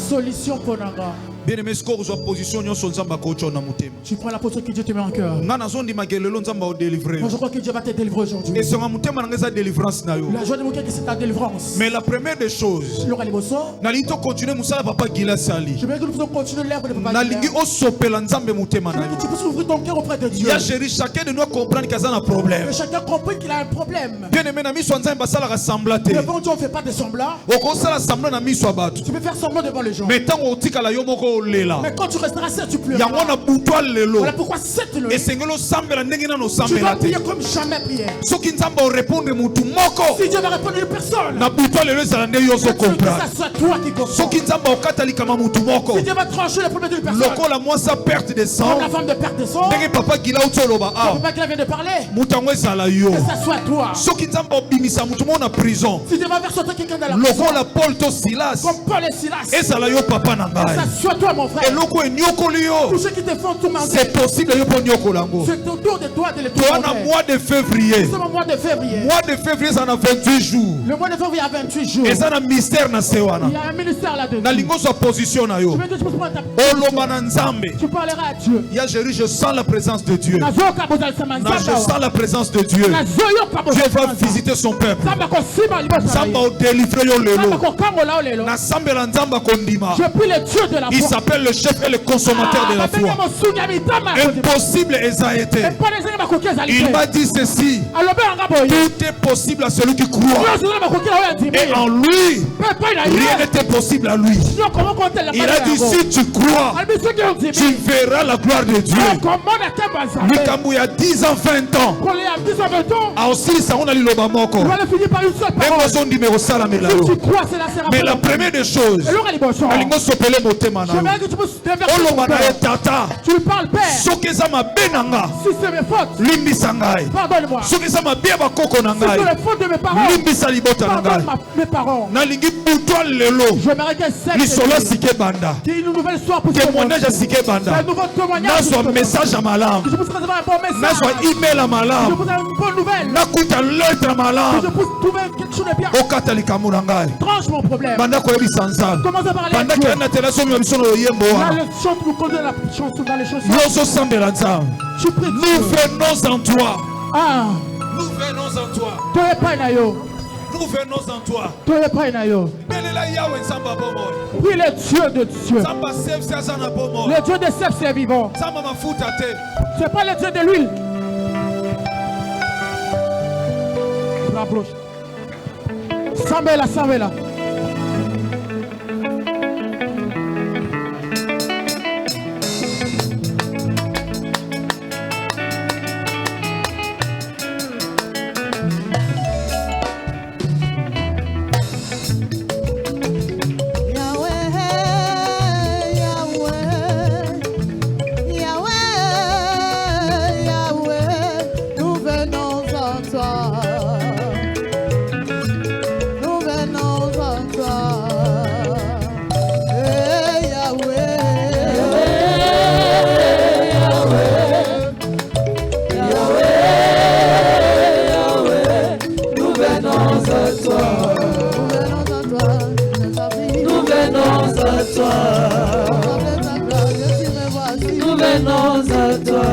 solution pour Nanga. Bien aimé, score sur position nyonso nzamba ko chona mutema. Tu prends la position que Dieu te met en cœur. Ngana zondi magelelo nzamba o délivrer. Moi je crois que Dieu va te délivrer aujourd'hui. Et son mutema ngeza délivrance na yo. La joie de mon cœur c'est ta délivrance. Mais la première des choses, Nalito continuer musala papa Gila Sali. Je veux que nous puissions continuer l'œuvre de papa Gila. Nalingi osopela nzambe mutema na yo. Je veux que tu puisses ouvrir ton cœur auprès de Dieu. Ya chéri, chacun de nous comprendre qu'il y a un problème. Que chacun comprenne qu'il a un problème. Bien aimé, na miso nzambe basala rassemblaté. Devant Dieu on ne fait pas de semblant. Okosala semblant na miso abatu. Tu peux faire semblant devant les gens. Mais tant otika la yo moko lela. Mais quand tu resteras seul, tu pleureras. Voilà pourquoi cette nuit, tu dois prier comme jamais prié. Si Dieu va répondre à une personne, ça soit toi qui comprends. Si Dieu va trancher le problème d'une personne, comme la femme de perte de sang, Papa Gila vient de parler, que ça soit toi. Si Dieu va faire sortir quelqu'un de la prison, comme Paul et Silas, ça soit toi mon frère. Tous ceux qui te font tout mentir, c'est possible. c'est autour de toi de les tourmenter. Mois de février. Mois de février. Mois de février, ça a 28 jours. Le mois de février a 28 jours. Et ça a un mystère na sewana. Il y a un ministère là-dedans. Na lingo sa position na yo. Tu parleras à Dieu. Je sens la présence de Dieu. Je sens la présence de Dieu. Dieu va visiter son peuple. Samba o délivrer yo lelo. Je prie le Dieu de la foi. Il s'appelle le chef et le consommateur de la foi. Impossible a été. Il m'a dit ceci. Tout est possible à celui qui croit. Et en lui, rien n'était possible à lui. Il a dit si tu crois, tu verras la gloire de Dieu. Lui, il y a 10 ans, 20 ans. Ah aussi, ça on a liloba moko. Mais la première des choses, tu lui parles père. Si c'est mes fautes, pardonne-moi. Si c'est les fautes de mes parents, pardonne mes parents. J'aimerais que cette qu'il y ait une nouvelle histoire pour ce monde. Un nouveau témoignage. Un message à ma langue. Que je puisse recevoir un bon message. Un email à ma Que je langue. puisse avoir une bonne nouvelle. Lettre à ma langue. Que je puisse trouver quelque chose de bien. Tranche mon problème. Commence à parler à Dieu. Là, le chant nous conduit la chanson dans les chansons. Tu pries Dieu. Nous venons en toi. Ah. Nous venons en toi. Nous venons en toi. Oui, le Dieu de Dieu. Le Dieu de Sèvres, c'est vivant. C'est pas le Dieu de l'huile. Rapproche. Sambela. Nous venons à toi.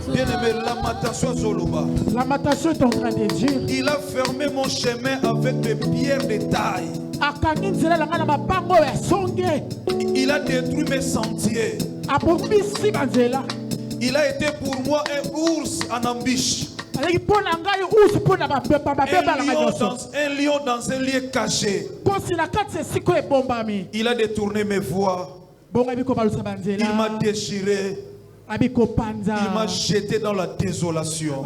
Bien-aimé, Lamentation est en train de dire, il a fermé mon chemin avec des pierres de taille. Il a détruit mes sentiers. Il a été pour moi un ours en ambush. Un lion dans un lieu caché. Il a détourné mes voies. Il m'a déchiré. Il m'a jeté dans la désolation.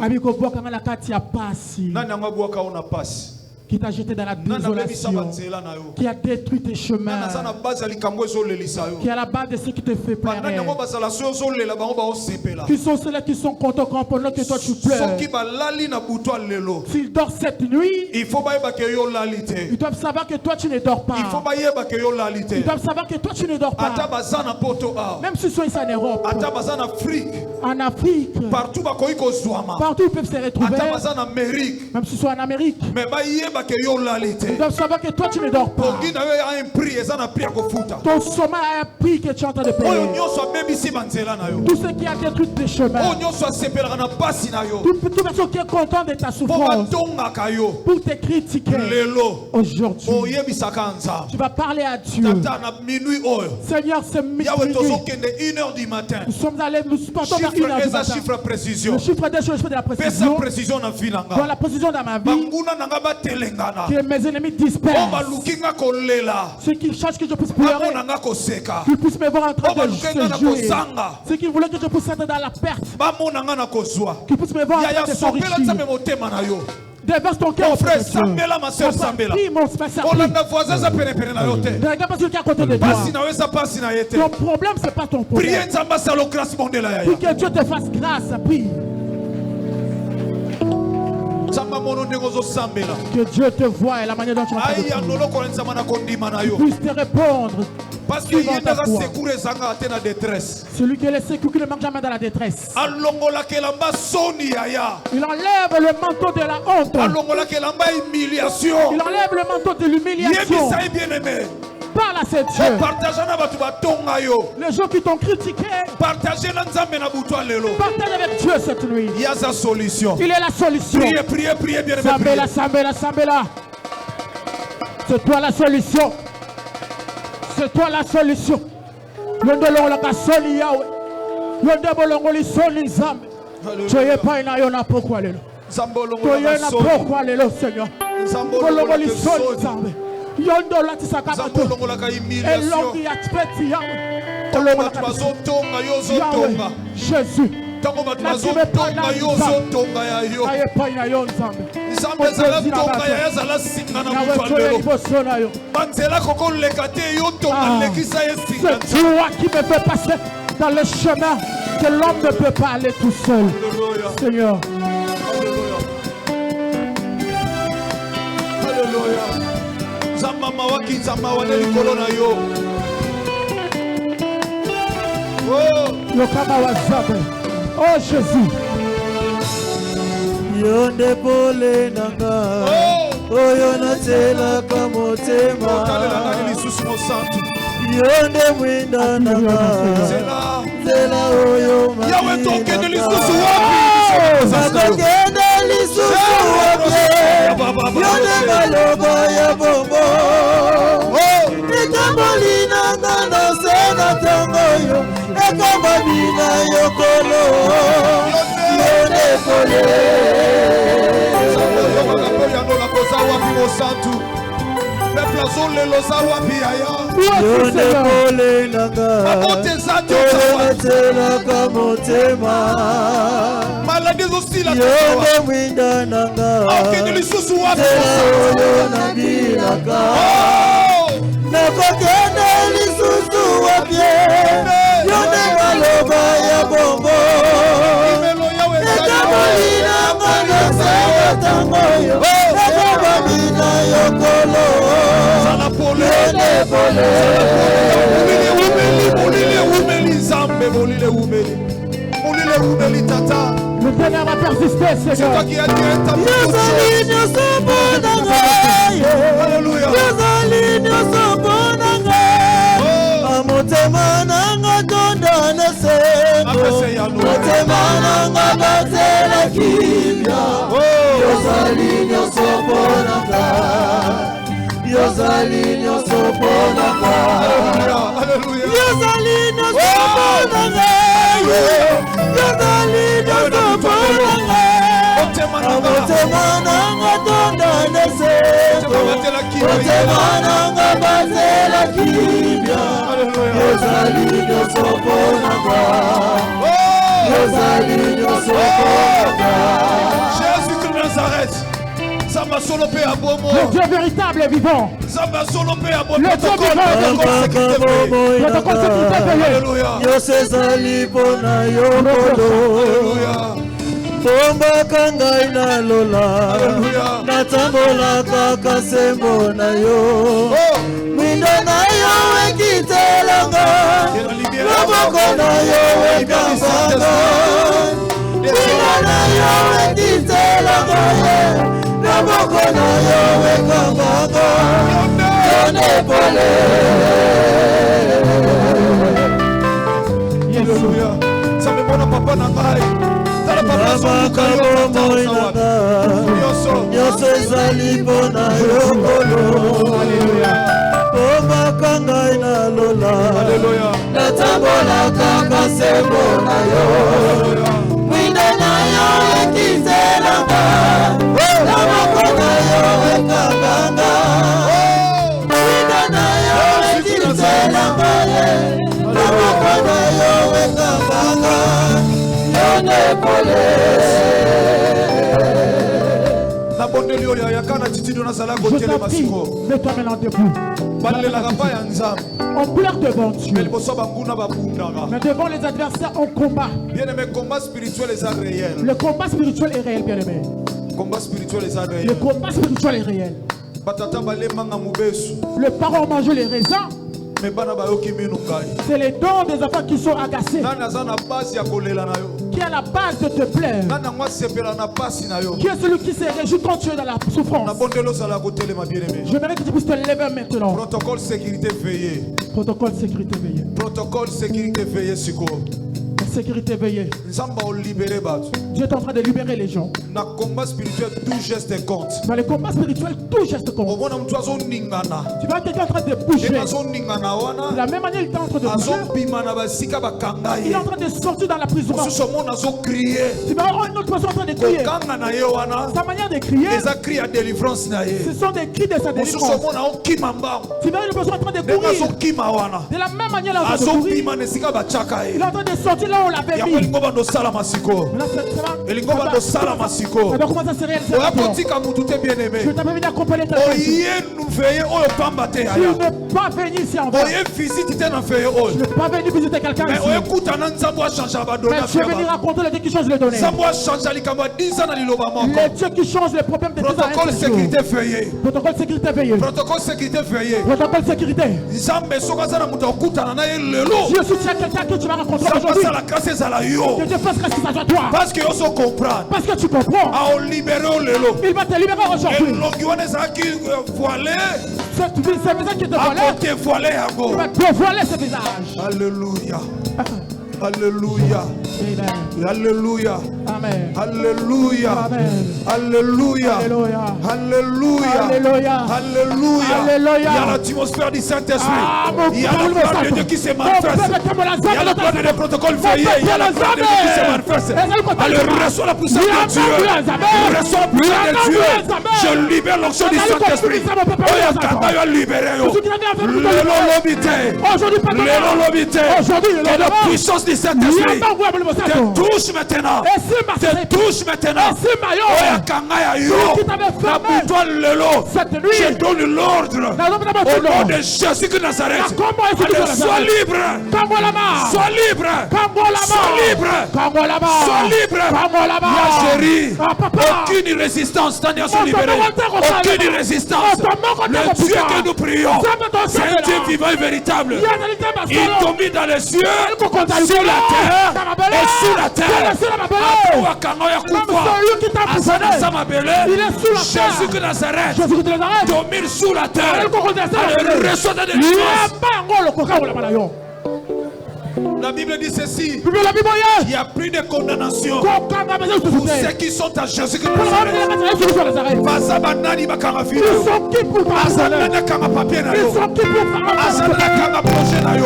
Qui t'a jeté dans la désolation, qui a détruit tes chemins, qui est à la base de ce qui te fait pleurer, qui sont ceux-là qui sont contents pendant que toi tu pleures. S'ils dorment cette nuit, ils doivent savoir que toi tu ne dors pas. Ils doivent savoir que toi tu ne dors pas. Même si ils sont en Europe, en Afrique, partout ils peuvent se retrouver, même si ils sont en Amérique. Ils doivent savoir que toi tu ne dors pas. Ton sommeil a un prix que tu es en train de payer. Tout ce qui a détruit tes chemins, toute personne qui est content de ta souffrance, pour te critiquer, aujourd'hui tu vas parler à Dieu. Seigneur, c'est minuit. Nous sommes allés, nous partons vers 1h du matin. Le chiffre des choses, de la précision dans la précision dans ma vie. Que mes ennemis dispersent. Ceux qui cherchent que je puisse pleurer, qu'ils puissent me voir en train de se jouer. Ceux qui voulaient que je puisse être dans la perte, qu'ils puissent me voir en train de s'enrichir. Déverse ton cœur. Mon frère, Sambela, ma soeur, Sambela. On a un voisin, ça peut répéter la yote. Regarde pas celui qui est à côté de toi. Ton problème, c'est pas ton problème. Prie que Dieu te fasse grâce. Prie. Que Dieu te voie et la manière dont tu vas te puisse te répondre. Parce qu'il y a des détresse. Celui qui est le secours qui ne manque jamais dans la détresse. Il enlève le manteau de la honte. Il enlève le manteau de l'humiliation. Parle à ces dieux. Les gens qui t'ont critiqué, partagez avec Dieu cette nuit. Il y a sa solution. Il est la solution. Priez, bien Sambela. C'est toi la solution. C'est toi la solution. Yondola tisakabato elongi ya tpeti ya Jésus C'est toi qui me fais passer dans le chemin que l'homme ne peut pas aller tout seul. Seigneur. Alléluia. Zama waki zama waneli kolona yo. Oh. Lokama wazabe. Oh Jésus. Yonde pole nanga. Oh yonatela kamotema. Yonde mwinda nanga. Zela oyo mama. Yawe toke de lisusu wapi? Makokende lisusu wapi? Yonde maloba ya bombo. Ekamboli nanga no sena tangoyo. Ekamboli na yokolo. Yonde pole. Yonde pole nanga. Tela kamotema. Yonde mwinda nanga. Tela nabilaka. Nakokende lisusu wapye. Yonde maloba ya bombo. Ekamoli nanga nasema tangoyo. Ekamoli na yokolo. Yonde pole. Le ténèbre a persisté, Seigneur. C'est toi qui as dit Alléluia. Jésus de Nazareth. Le Dieu véritable et vivant. Le Dieu vivant. Protocole sécurité Alléluia. Bomba kangai na lola. Natambola kaka sembo na yo. Mwindo na yo ekitelanga. Loboko na yo ekambanga. Mwindo na yo ekitelanga. Loboko na yo ekambanga. Yonde pole. Alléluia. Ça me prend papa na ngai. Nyoso ezali mpona yokolo. Omaka ngai na lola. Natambola kaka sembo na yo. Mwinde na yo ekizelanga. Namoko na yo ekabanga. Mwinde na yo ekizelanga. Namoko na yo ekabanga. Na bondeli oyo yakana titido na sala kotele masiko. Mets-toi maintenant debout. On pleure devant Dieu. Mais devant les adversaires, on combat. Bien-aimé, combat spirituel est réel. Le combat spirituel est réel, bien-aimé. Combat spirituel est réel. Le combat spirituel est réel. Le parent mange les raisins. C'est les dons des enfants qui sont agacés. Qui est à la base de te plaire. Qui est celui qui se réjouit quand tu es dans la souffrance. J'aimerais que tu puisses te lever maintenant. Protocole sécurité veillé. Protocole sécurité veillé. Protocole sécurité veillé. Sécurité veillée. Dieu est en train de libérer les gens. Dans le combat spirituel, tout geste compte. Dans le combat spirituel, tout geste compte. Tu vois quelqu'un en train de bouger. De la même manière, il est en train de bouger. Il est en train de sortir dans la prison. Tu vois une autre personne en train de crier. Sa manière de crier, ce sont des cris de sa délivrance. Tu vois une personne en train de courir. De la même manière, il est en train de courir. Il est en train de sortir là. on l'avait mis. Là, ça doit commencer à se réaliser. Je t'ai pas venu accompagner ta vie. Tu n'es pas venu ici en vain. Je n'ai pas venu visiter quelqu'un ici. Mais tu es venu raconter les dieux qui changent le données. Les dieux qui changent les problèmes de protocole sécurité veillé. Protocole sécurité veillé. Protocole sécurité veillé. Protocole sécurité. Je suis quelqu'un que tu vas rencontrer aujourd'hui. Que Dieu fasse grâce à toi. Parce que tu comprends. Parce que tu comprends. Il va te libérer aujourd'hui. Cette visage qui te voilait. Il va te voiler ce visage. Alléluia. Alléluia. Alléluia. Amen. Alléluia. Amen. Alléluia. Alléluia. Alléluia. Alléluia. Alléluia. Il y a l'atmosphère du Saint-Esprit. Il y a la gloire de Dieu qui se manifeste. Il y a la gloire des protocoles veillés. Il y a la gloire de Dieu qui se manifeste. Alors reçois la puissance de Dieu. Reçois la puissance de Dieu. Je libère l'onction du Saint-Esprit. Aujourd'hui, la puissance du Saint-Esprit te touche maintenant. Te touche maintenant. Je donne l'ordre au nom de Jésus de Nazareth. Sois libre. Sois libre. Sois libre. Sois libre. La chérie. Aucune résistance. Sont libérés. Aucune résistance. Le Dieu que nous prions, c'est un Dieu vivant et véritable. Il tombe dans les cieux, sur la terre et sous la terre. Jésus de Nazareth domine sous la terre. Reçoit des délivrance. La Bible dit ceci. Il n'y a plus de condamnation pour ceux qui sont à Jésus de Nazareth. Ils sont qui pour faire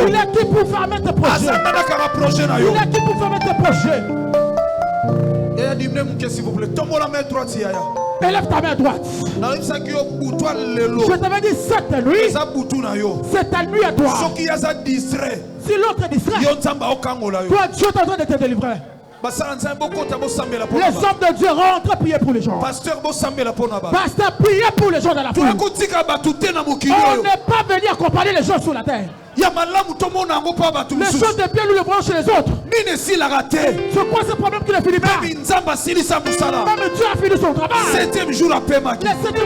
il est qui pour faire mettre projet. Il est qui pour faire mettre projet. S'il vous plaît, tombe la main droite. Élève ta main droite. Je t'avais dit cette nuit. C'est ta nuit à toi. Si l'autre est distrait, toi Dieu est en train de te délivrer. Les hommes de Dieu rentrent prier pour les gens. Pasteur, priez pour les gens dans la foule. On n'est pas venu accompagner les gens sur la terre. Les choses de bien nous le voyons chez les autres. C'est quoi ce problème qui ne finit pas? Même Dieu a fini son travail. Le 7e jour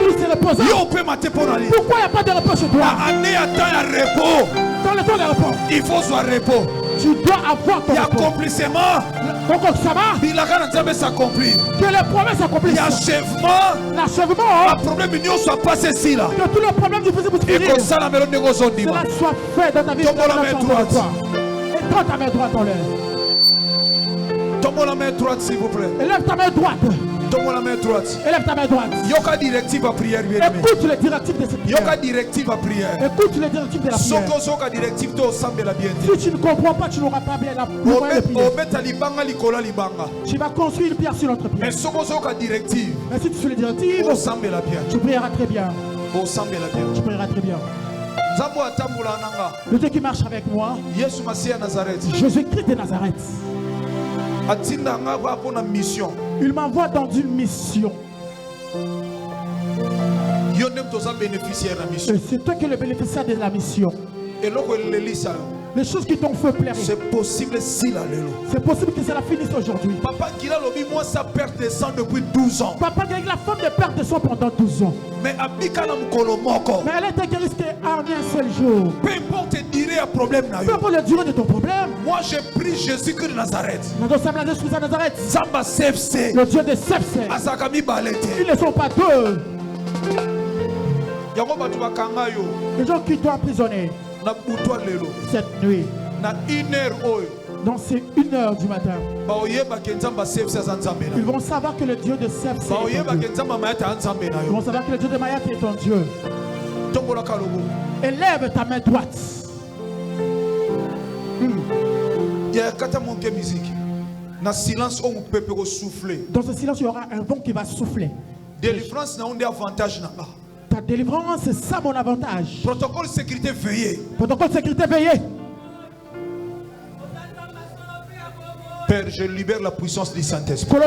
il s'est reposé. Pourquoi il n'y a pas de repos chez toi? Dans le temps de repos, il faut soit repos. Tu dois avoir ton accomplissement. Que les promesses s'accomplissent. L'achèvement. Que tous les problèmes difficiles cela soit fait dans ta vie. Et prends ta main droite en l'air. Tombe la main droite, s'il vous plaît. Élève ta main droite. Tombe la main droite. Élève ta main droite. Yoka directive à prière. Écoute les directives de cette prière. Yoka directive à prière. Écoute les directives de la prière. Si tu ne comprends pas, tu n'auras pas bien la prière. Tu vas construire une pierre sur l'autre pierre. Mais si tu suis les directives, tu prieras très bien. Tu prieras très bien. Le Dieu qui marche avec moi, Jésus-Christ de Nazareth, il m'envoie dans une mission. C'est toi qui es le bénéficiaire de la mission. Les choses qui t'ont fait pleurer, c'est possible si c'est possible que cela finisse aujourd'hui. Papa qui a l'omis, moi sa perte de sang depuis 12 ans. Papa qui a la femme de perte de sang pendant 12 ans. Mais elle était guérie en un seul jour. Peu importe le problème. Peu importe la durée de ton problème. Moi je prie Jésus de Nazareth. Le Dieu de CFC. Ils ne sont pas deux. Les gens qui t'ont emprisonné cette nuit, donc c'est 1h du matin, ils vont savoir que le Dieu de CFC est ton Dieu. Ils vont savoir que le Dieu de Mayat est ton Dieu. Élève ta main droite. Dans ce silence, il y aura un vent qui va souffler. Délivrance n'a pas avantage. Ta délivrance, c'est ça mon avantage. Protocole sécurité veillé. Protocole sécurité veillé. Père, je libère la puissance du Saint-Esprit.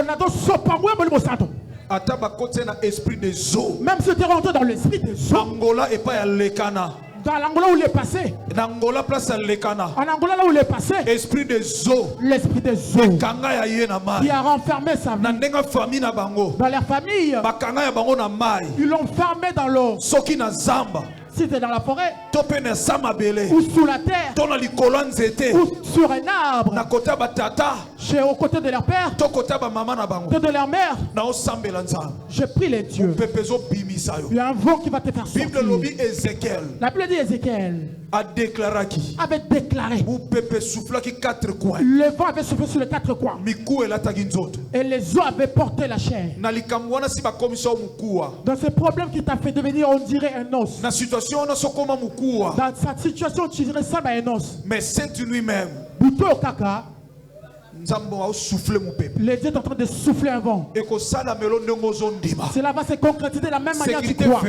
Esprit des eaux. Même si tu es rentré dans l'esprit des eaux. Angola et pas à Lekana. Dans l'Angola où il est passé. En Angola place à Lekana. En Angola là où il est passé. Esprit des eaux. L'esprit des eaux. Qui a renfermé sa vie. Dans leur famille. Ils l'ont fermé dans l'eau. Si c'est dans la forêt, ou sous la terre, ou sur un arbre, au côté de leur père, de leur mère, je prie les dieux. Il y a un vent qui va te faire sortir. La Bible dit Ézéchiel avait déclaré. Le vent avait soufflé sur les quatre coins. Et les eaux avaient porté la chair. Dans ce problème qui t'a fait devenir, on dirait un os. Dans cette situation, tu ressembles à un os. Mais cette nuit-même, les dieux sont en train de souffler un vent. Cela va se concrétiser de la même manière que tu crois.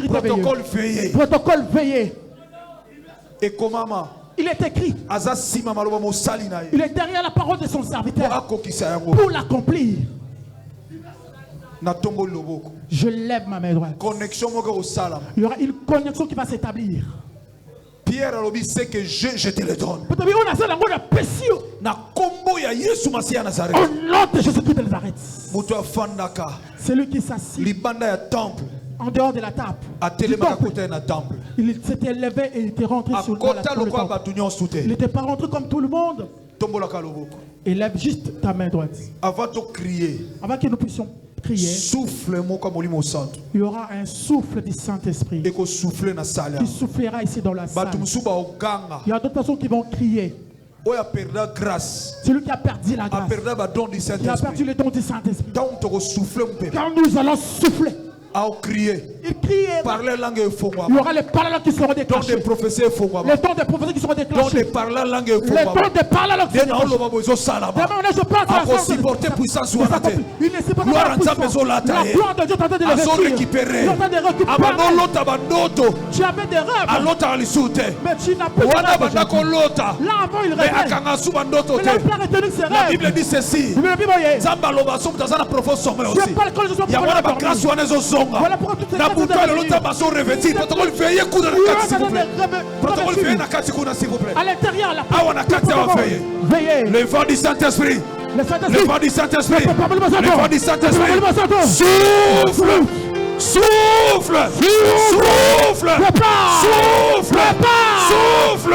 Protocole veillé. Protocole veillé. Et comment il est écrit. Il est derrière la parole de son serviteur pour l'accomplir. Je lève ma main droite. Il y aura une connexion qui va s'établir. Pierre a dit c'est que je te le donne. Au nom de Jésus-Christ de Nazareth. Celui qui s'assied en dehors de la table. Il s'était levé et il était rentré sur le temple. Il n'était pas rentré comme tout le monde. Et lève juste ta main droite. Avant de crier. Avant que nous puissions prier. Souffle il y aura un souffle du Saint-Esprit qui soufflera ici dans la salle. Il y a d'autres personnes qui vont crier. Celui qui a perdu la grâce, qui a perdu le don du Saint-Esprit. Quand nous allons souffler, il criait. Il y aura les paroles qui seront déclenchées. Les dons de prophétie qui seront déclenchés. Les dons de paroles qui seront déclenchés. Il ne supporte pas la puissance. La gloire de Dieu est en train de le récupérer. Tu avais des rêves. Mais tu n'as plus de rêves. Là avant il rêvait. Mais la plan retenu ses rêves. La Bible dit ceci. Tu n'as pas le corps de Dieu. Voilà pourquoi toutes ces choses à l'intérieur, la veillez. Le vent du Saint-Esprit. Le vent du Saint-Esprit. Le vent du Saint-Esprit. Souffle. Souffle. Souffle. Souffle. Souffle.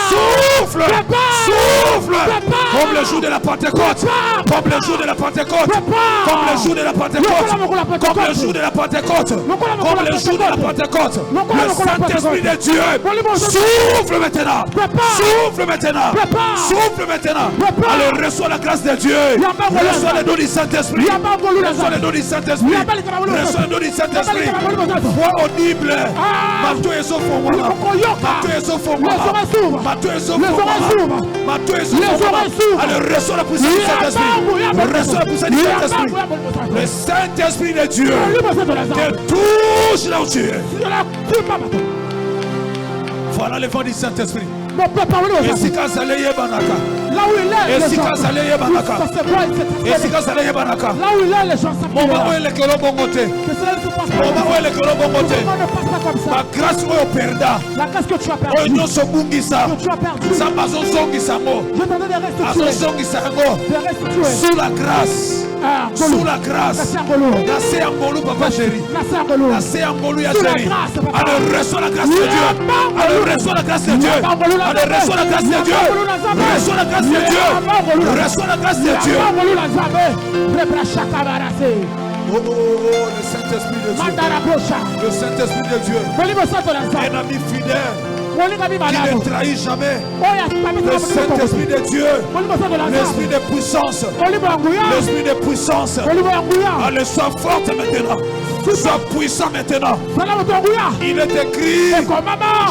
Souffle. Souffle. Comme le jour de la Pentecôte. Comme le jour de la Pentecôte. Comme le jour de la Pentecôte. Comme le jour de la Pentecôte. Comme le jour de la Pentecôte. Le Saint-Esprit de Dieu. Souffle maintenant. Souffle maintenant. Souffle maintenant. Allez, reçois la grâce de Dieu. Reçois le don du Saint-Esprit. Reçois le don du Saint-Esprit. Reçois le don du Saint-Esprit. Voix audible. Matou et Sophomois. Matou et Sophomois. Matou et Sophomois. Matou et Sophomois. Allez, reçois la puissance du Saint-Esprit. Reçois la puissance du Saint-Esprit. Le Saint-Esprit de Dieu te touche là où tu es. Voilà le vent du Saint-Esprit. Là où il est, les gens là où il est, les gens s'appuient. Que cela ne se passe pas. La grâce que tu as perdue. Que tu as perdue. Je t'en donne des restituer. Sous la grâce. Sous la grâce. Nassé Angolou, papa chéri. Nassé Angolou, ya chéri. Allez, reçois la grâce de Dieu. Allez, reçois la grâce de Dieu. Allez, reçois la grâce de Dieu. Reçois la grâce de Dieu. Reçois la grâce de Dieu. Oh, le Saint-Esprit de Dieu. Le Saint-Esprit de Dieu. Un ami fidèle. Qui ne trahit jamais. Le Saint-Esprit de Dieu. L'esprit de puissance. L'esprit de puissance. Allez, sois forte maintenant. Sois puissant maintenant. Il est écrit,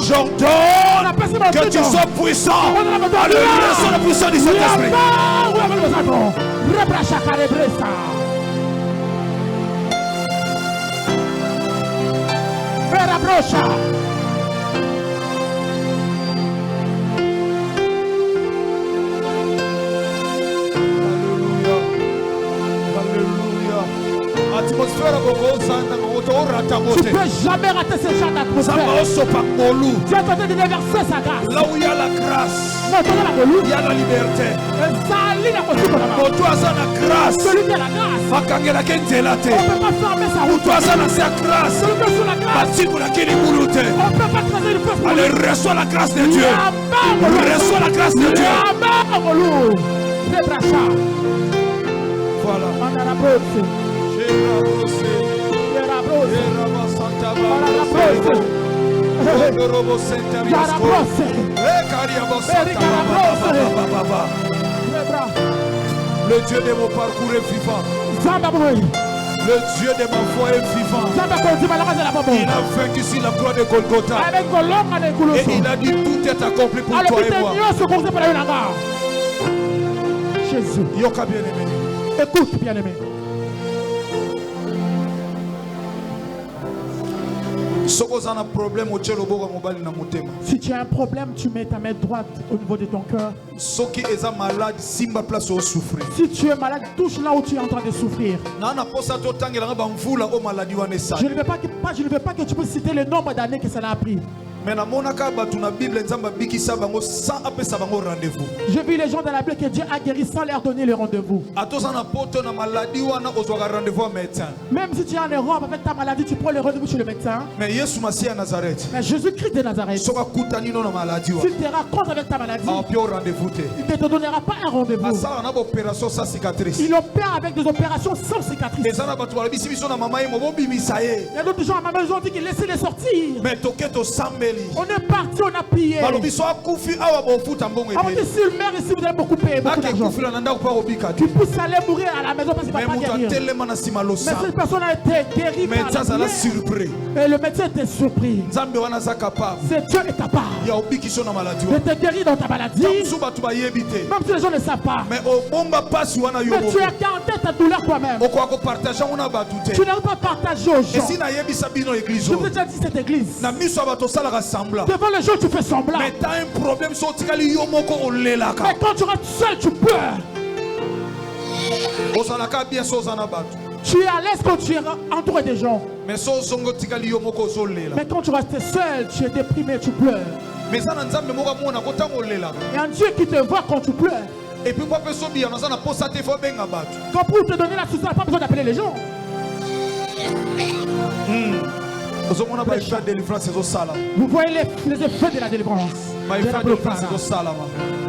j'ordonne que tu sois puissant. Allez, reçois la puissance du Saint-Esprit. Tu ne peux jamais rater ce genre d'atmosphère. Tu es en train de déverser sa grâce. Là où il y a la grâce, il y a la liberté. Celui qui a la grâce, on ne peut pas fermer sa route. Celui qui est sur la grâce, on ne peut pas tracer une fausse route. Allez, reçois la grâce de Dieu. Reçois la grâce de Dieu. Voilà. Le Dieu de mon parcours est vivant. Le Dieu de ma foi est vivant. Il a vaincu sur la croix de Golgotha. Et il a dit tout est accompli pour toi et moi. Jésus. Yoka bien-aimé. Écoute, bien-aimé. Si tu as un problème, tu mets ta main droite au niveau de ton cœur. Si tu es malade, touche là où tu es en train de souffrir. Je ne veux pas que tu puisses citer le nombre d'années que cela a pris. Je vis les gens dans la Bible que Dieu a guéri sans leur donner le rendez-vous. Même si tu es en Europe avec ta maladie, tu prends le rendez-vous chez le médecin. Mais Jésus-Christ de Nazareth, s'il te raconte avec ta maladie, il ne te donnera pas un rendez-vous. Il opère avec des opérations sans cicatrices. Il y a d'autres gens à ma maison qui disent laissez-les sortir. On est parti, on a prié. On dit s'il meurt ici, vous allez me couper beaucoup d'argent. Tu pousses aller mourir à la maison parce qu'il ne va pas guérir. Mais cette personne a été guérie par la prière. Et le médecin était surpris. C'est Dieu est capable de te guérir dans ta maladie. Même si les gens ne savent pas. Mais tu as gardé ta douleur toi-même. Tu n'as pas partagé aux gens. Je vous ai déjà dit cette église. Devant les gens, tu fais semblant. Mais tu as un problème. Mais quand tu restes seul, tu pleures. Tu es à l'aise quand tu es entouré des gens. Mais quand tu restes seul, tu es déprimé, tu pleures. Et un Dieu qui te voit quand tu pleures. Et puis quand pour te donner la souciance, tu n'as pas besoin d'appeler les gens. Vous voyez les effets de la délivrance.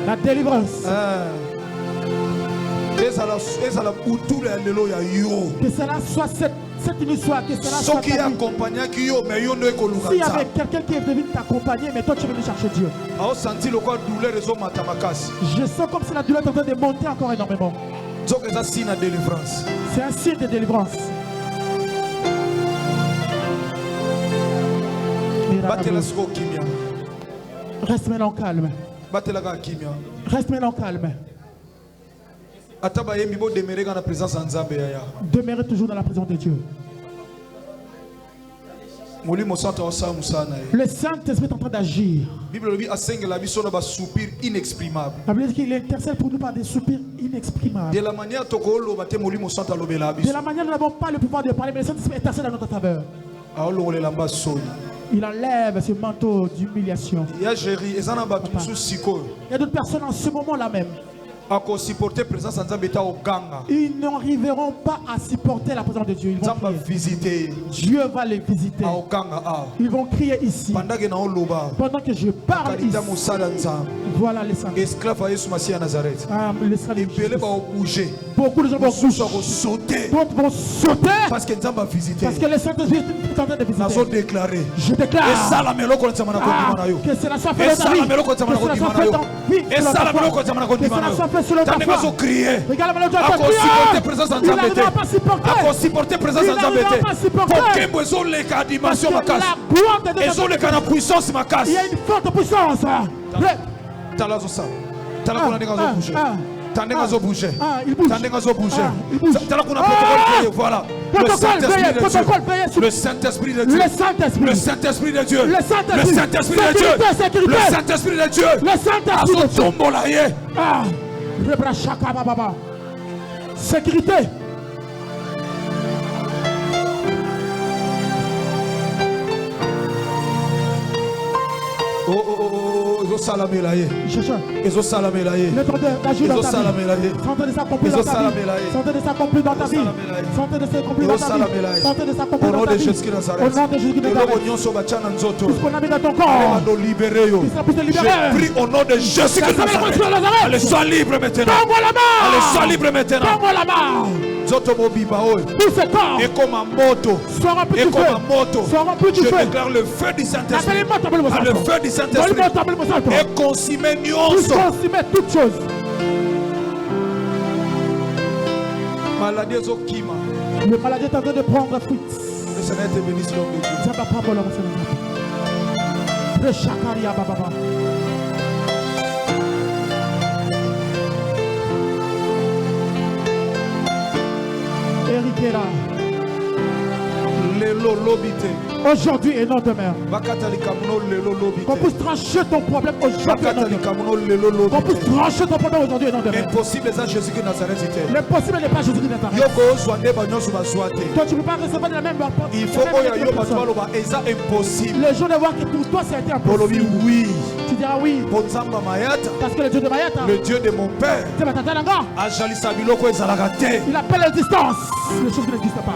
La délivrance. Que cela soit cette histoire, que cela soit ta vie. S'il y avait quelqu'un qui est venu t'accompagner, mais toi tu es venu chercher Dieu. Je sens comme si la douleur est en train de monter encore énormément. C'est un signe de délivrance. Reste maintenant calme. Reste maintenant calme. Demeurez toujours dans la présence de Dieu. Le Saint-Esprit est en train d'agir. La Bible dit qu'il intercède pour nous par des soupirs inexprimables. De la manière dont nous n'avons pas le pouvoir de parler, mais le Saint-Esprit intercède en notre faveur. Il enlève ce manteau d'humiliation. Il y a d'autres personnes en ce moment-là même. Ils n'arriveront pas à supporter la présence de Dieu. Ils vont visiter. Dieu va les visiter. Ils vont crier ici. Pendant que je parle ici. Voilà les saints. Beaucoup de gens vont bouger. D'autres vont sauter. Parce que les saints est en train de visiter. Je déclare que cela soit fait dans ta vie. Que cela soit fait dans ta vie. Que cela soit fait sur le temps. Regarde, il n'arrivera pas à supporter. Parce qu'il y a une forte puissance. Voilà. Le Saint-Esprit de Dieu. Le Saint-Esprit de Dieu. Le Saint-Esprit de Dieu. Le Saint-Esprit de Dieu. Le Saint-Esprit de Dieu. Sécurité. Lettre d'agir dans ta vie. Santé de s'accomplir dans ta vie. Santé de s'accomplir dans ta vie. Santé de s'accomplir dans ta vie. Santé de s'accomplir dans ta vie. Au nom de Jésus de Nazareth. Tout ce qu'on a mis dans ton corps. Qui sera pour te libérer. Je prie au nom de Jésus de Nazareth. Allez, sois libre maintenant. Donne-moi la main. Allez, sois libre maintenant. Donne-moi la main. Tout ce corps. Et comme un moto. Soit rempli du feu. Soit rempli du feu. Je déclare le feu du Saint-Esprit. Le feu du Saint-Esprit. Et consumer toutes choses. Maladie Zokima. Le maladie est en train de prendre fruit. Le Seigneur te bénisse l'homme de Dieu. Aujourd'hui et non demain. Qu'on puisse trancher ton problème aujourd'hui et non demain. Qu'on puisse trancher ton problème aujourd'hui et non demain. Impossible est Jésus de Nazareth. L'impossible n'est pas Jésus de Nazareth. Toi tu ne peux pas recevoir de la même réponse. Il faut que impossible. Les gens de voir que pour toi ça a été impossible. Oui. Tu diras oui. Parce que le Dieu de Mayata, le Dieu de mon père, il appelle la distance les choses qui n'existent pas.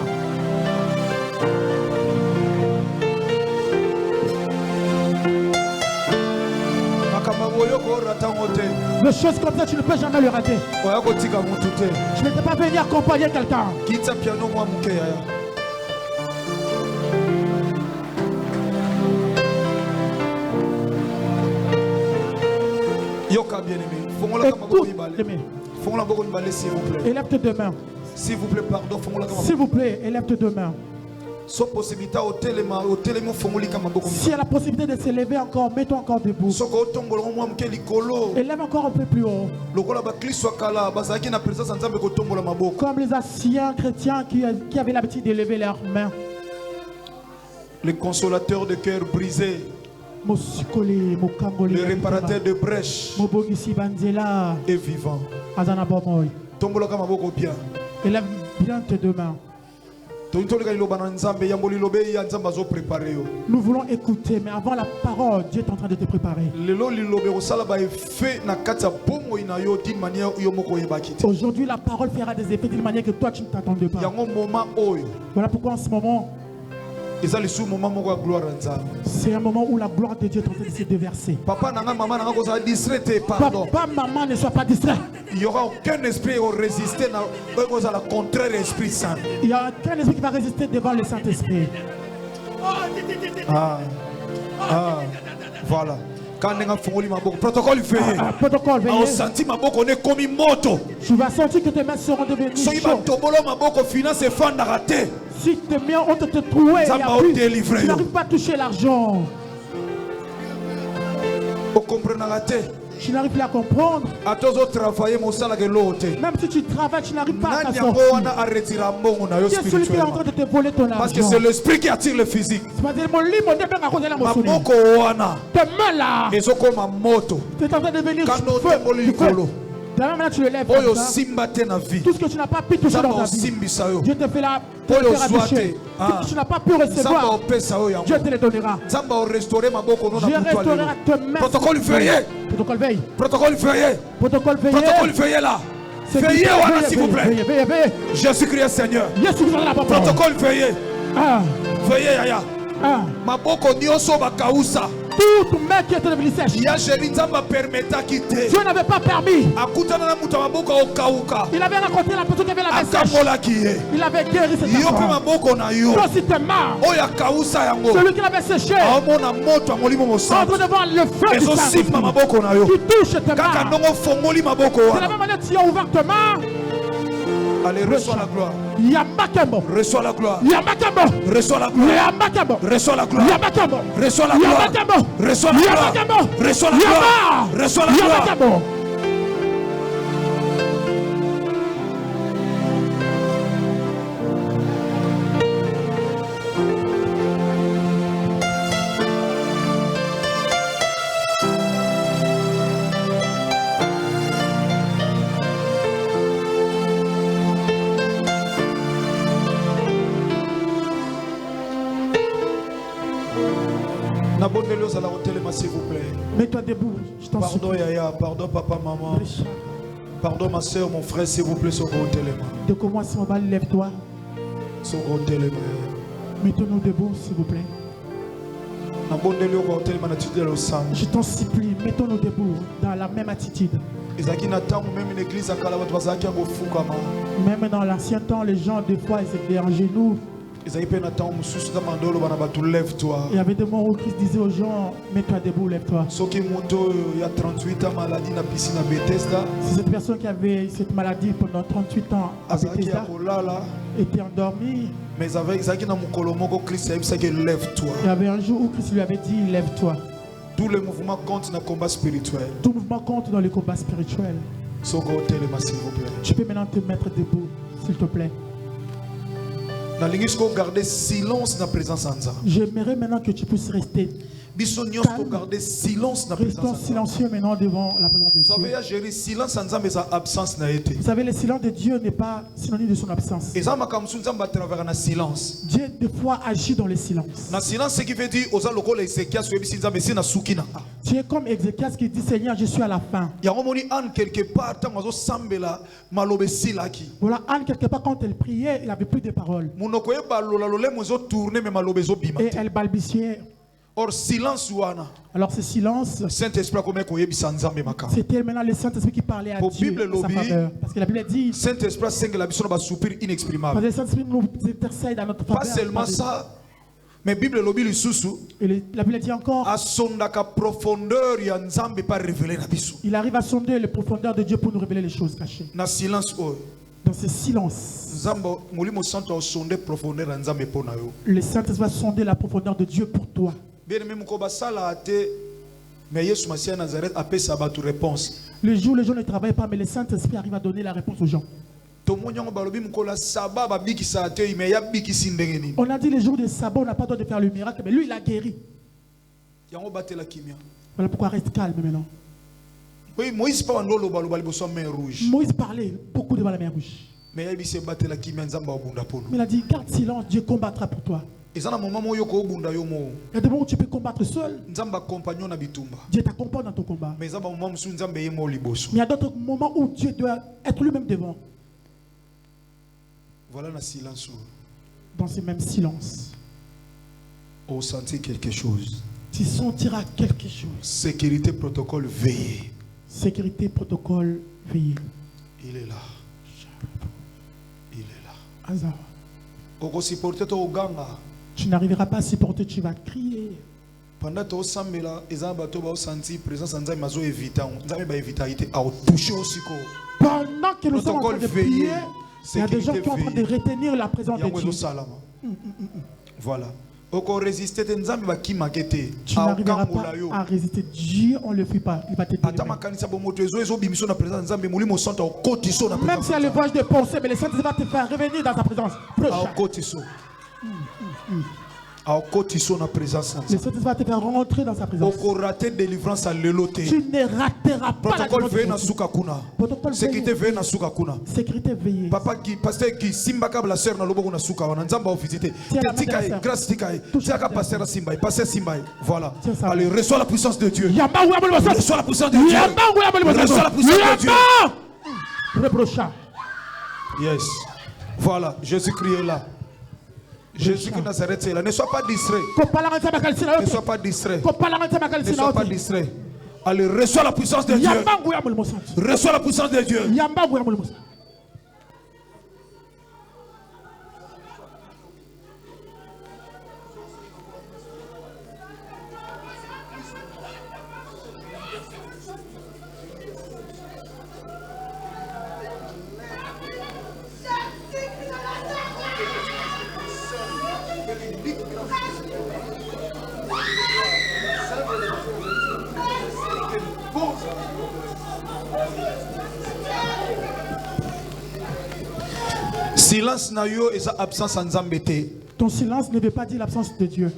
Les choses comme ça, tu ne peux jamais le rater. Je ne peux pas venir accompagner quelqu'un. Élève-toi demain. S'il vous plaît, pardon. S'il vous plaît, élève-toi demain. S'il y a la possibilité de s'élever encore, mets-toi encore debout. Élève encore un peu plus haut. Comme les anciens chrétiens qui avaient l'habitude d'élever leurs mains. Les consolateurs de cœur brisés. Le réparateur de brèches est vivant. Élève bien tes deux mains. Nous voulons écouter, mais avant la parole, Dieu est en train de te préparer. Aujourd'hui, la parole fera des effets d'une manière que toi tu ne t'attendais pas. Voilà pourquoi en ce moment, c'est un moment où la gloire de Dieu est en train de se déverser. Papa, maman, ne sois pas distrait. Il n'y aura aucun esprit qui va résister à la contraire Esprit Saint. Il n'y a aucun esprit qui va résister devant le Saint-Esprit. Voilà. Protocole veillé. Protocole veillé. Tu vas sentir que tes mains seront devenues chaudes. Si tes mains ont été trouées, tu n'arrives pas à toucher l'argent. Tu n'arrives plus à comprendre. Même si tu travailles, tu n'arrives pas à t'en sortir. Qui est celui qui est en train de te voler ton argent? Parce que c'est l'esprit qui attire le physique. Tes mains là, tu es en train de devenir feu. De la même manière, tu le lèves comme ça. Tout ce que tu n'as pas pu toucher dans ta vie, Dieu te fait la toucher. Tout ce que tu n'as pas pu recevoir, Dieu te le donnera. Je restaurerai tes mains. Protocole veillé. Protocole veille. Protocole veillé. Protocole veillé. Protocole veillé là. Veillez, voilà, s'il vous plaît. Jésus-Christ Seigneur. Protocole veillé. Veillez, Yaya. Maboko nyoso bakausa. Toute main qui était devenue sèche. Dieu n'avait pas permis. Il avait rencontré la personne qui avait la main sèche. Il avait guéri cette personne. Toi aussi tes mains. Celui qui l'avait séché. En train de voir le feu du Saint-Esprit qui touche tes mains. De la même manière tu as ouvert tes mains. Allez, reçois la gloire. Yamakamo. Reçois la gloire. Yamakamo. Reçois la gloire. Yamakamo. Reçois la gloire. Yamakamo. Reçois la gloire. Yamakamo. Reçois la gloire. Reçois la gloire. Reçois la gloire. Mets-toi debout, Pardon Yaya, pardon papa, maman. Pardon ma soeur, mon frère, s'il vous plaît, sur gros téléma. De comment ce moment, lève-toi. Sur gros téléma. Mettons-nous debout, s'il vous plaît. Je t'en supplie, mettons-nous debout dans la même attitude. Même dans l'ancien temps, les gens, des fois, ils étaient en genoux. Il y avait des moments où Christ disait aux gens, mets-toi debout, lève-toi. Si cette personne qui avait cette maladie pendant 38 ans à Bethesda était endormie, mais il y avait un jour où Christ lui avait dit, lève-toi. Tout le mouvement compte dans le combat spirituel. Tout mouvement compte dans le combat spirituel. Tu peux maintenant te mettre debout, s'il te plaît. J'aimerais maintenant que tu puisses rester. Restons silencieux maintenant devant la présence de Dieu. Vous savez, le silence de Dieu n'est pas synonyme de son absence. Dieu des fois agit dans le silence. Tu es comme Ézéchias qui dit, Seigneur, je suis à la fin. Voilà, Anne quelque part quand elle priait, il n'y avait plus de paroles. Et elle balbutiait. Or silence ouana. Alors ce silence, Saint-Esprit c'était maintenant le Saint-Esprit qui parlait à Dieu en sa faveur. Parce que la Bible dit, Saint-Esprit soupir inexprimable. Parce que le Saint-Esprit nous intercède à notre faveur. Pas seulement ça, mais Bible lobi le sous. Et la Bible dit encore, profondeur ya nzambe pas révéler na biso. Il arrive à sonder les profondeurs de Dieu pour nous révéler les choses cachées. Na silence dans ce silence, le Saint-Esprit va sonder la profondeur de Dieu pour toi. Le jour, les gens ne travaillent pas, mais le Saint-Esprit arrive à donner la réponse aux gens. On a dit les jours de sabbat, on n'a pas le droit de faire le miracle, mais lui, il a guéri. Voilà pourquoi reste calme maintenant. Moïse parlait beaucoup devant la mer rouge. Mais il a dit, garde silence, Dieu combattra pour toi. Il y a des moments où tu peux combattre seul. Dieu t'accompagne dans ton combat. Mais il y a d'autres moments où Dieu doit être lui-même devant. Voilà le silence. Dans ce même silence, on sentit quelque chose. Tu sentiras quelque chose. Sécurité, protocole, veillez. Sécurité, protocole, veillez. Il est là. Il est là. Hazard. Tu n'arriveras pas à supporter, tu vas crier. Pendant que tu pendant que nous sommes en train de prier, il y a des gens qui sont en train de retenir la présence de Dieu. Voilà. Tu n'arriveras pas à résister. Dieu, on ne le fait pas. Il va te délivrer. Même si elle est voyage de pensée, mais le Saint-Esprit va te faire revenir dans sa présence. Le Saint-Esprit va te faire rentrer dans sa présence. Tu ne rateras pas la délivrance. Sécurité veillée na suka kuna. Sécurité veillée. Papa qui pasteur qui simba kabla sœur na lobo na suka wana nzamba ofisité. Tetika grâce tika. Tiaka pasteur simba, pasteur simba. Voilà. Allez, reçois la puissance de Dieu. Reçois la puissance de Dieu. Reçois la puissance de Dieu. Reprocha. Yes. Voilà, Jésus-Christ est là. Jésus qui Nazareth est là. Ne sois pas distrait. Ne sois pas distrait. Ne sois pas distrait. Allez, reçois la puissance de Dieu. Reçois la puissance de Dieu. Silence na yo esa absence en Nzambete. Ton silence ne veut pas dire l'absence de Dieu.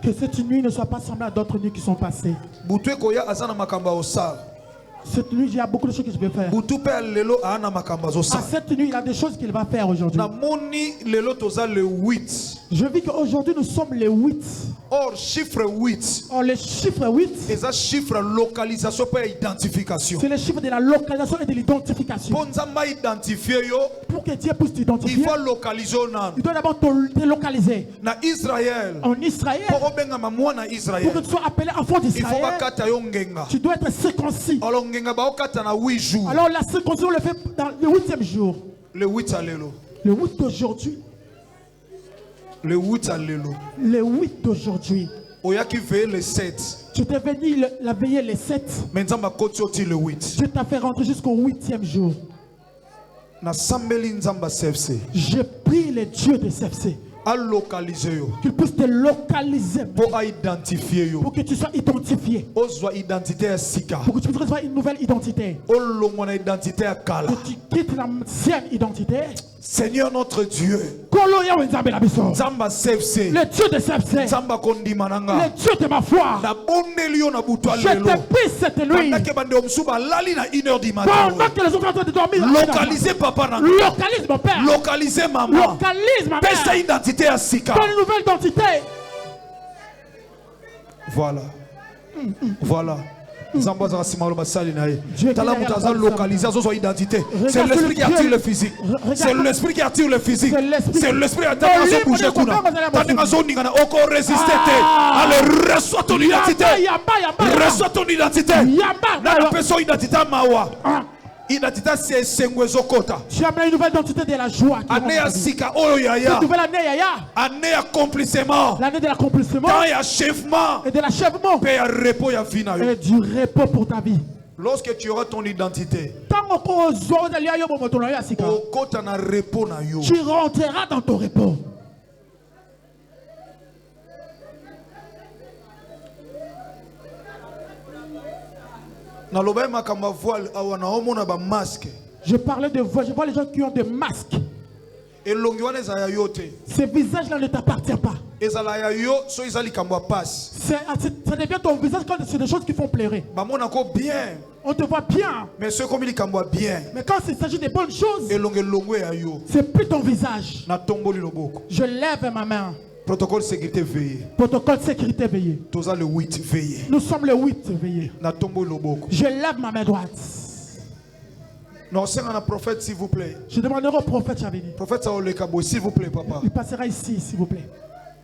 Que cette nuit ne soit pas semblable à d'autres nuits qui sont passées. Cette nuit, il y a beaucoup de choses que je vais faire. À cette nuit, il y a des choses qu'il va faire aujourd'hui. Je vis qu'aujourd'hui, nous sommes les 8. Or, chiffre 8. Or, le chiffre 8. C'est un chiffre localisation pour identification. C'est le chiffre de la localisation et de l'identification. Pour que Dieu puisse t'identifier, il faut localiser. Il doit d'abord te localiser. Na Israël. En Israël. Pour que tu sois appelé enfant d'Israël, tu dois être circoncis. Alors la circoncision, on le fait dans le 8e jour. Le 8 allélo. Le 8 d'aujourd'hui. Le 8 allélo. Le 8 d'aujourd'hui. Oyaki veille le 7. Tu t'es venu la veillée le 7. Maintenant ma côte sorti le 8. Je t'ai fait rentrer jusqu'au 8e jour. Na sambeli nzamba CFC. Je prie le Dieu de CFC. À localiser yo. Qu'il puisse te localiser. Pour identifier yo. Pour que tu sois identifié. Ozwa identité à sika. Pour que tu puisses avoir une nouvelle identité. Olongona identité à kala. Que tu quittes l'ancienne identité. Seigneur notre Dieu. Zamba CFC. Le Dieu de CFC. Zamba kondimananga. Le Dieu de ma foi. Na bonelio na butwa lelo. Je te prie cette nuit. Pendant que bande omsuba lali na 1h du matin. Pendant que les autres sont en train de dormir. Localisez papa nanga. Localise mon père. Localisez maman. Localise ma mère. Pesa identité à sika. Donne une nouvelle identité. Voilà. Voilà. Localisé son identité. C'est l'esprit qui attire le physique. C'est l'esprit qui attire le physique. C'est l'esprit qui attire le bouger. Allez, reçois ton identité. Reçois ton identité. Identité c'est Sengwezokota. Tu as une nouvelle identité de la joie. Année à Sika Oyoyaya. Cette nouvelle année Yaya. Année accomplissement. L'année de l'accomplissement. Temps et achèvement. Et de l'achèvement. Paix et repos ya vie na yo. Et du repos pour ta vie. Lorsque tu auras ton identité. Tu rentreras dans ton repos. Je parlais de voix, je vois les gens qui ont des masques. Ce visage-là ne t'appartient pas. Ça devient ton visage quand c'est des choses qui font pleurer. On te voit bien. Mais quand il s'agit des bonnes choses, c'est plus ton visage. Je lève ma main. Protocole sécurité veillé. Protocole sécurité veillé. Le 8 veillé. Nous sommes le 8 veillé. Je lève ma main droite. Non, c'est un prophète, s'il vous plaît. Je demanderai au prophète Chavini. Prophète Saolekabo, s'il vous plaît, papa. Il passera ici, s'il vous plaît.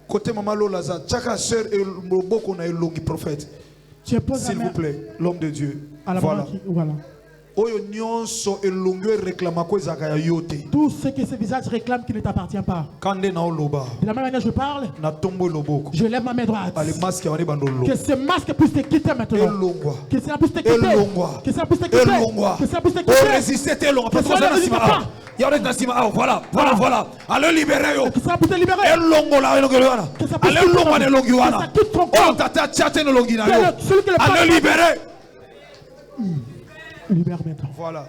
Côté maman Lolaza, chaque soeur et le beau qu'on a eu longue prophète. S'il vous plaît, l'homme de Dieu. Voilà. Voilà. Tout ce que ce visage réclame qui ne t'appartient pas. De la même manière je parle, je lève ma main droite. Que ce masque puisse te quitter maintenant. Que cela puisse te quitter. Que cela puisse te quitter. Que cela puisse te quitter. Résister voilà. Allez libérer. Que cela puisse te libérer. Que ça puisse quitte ton corps. Allez libérer. Libère maintenant. Voilà.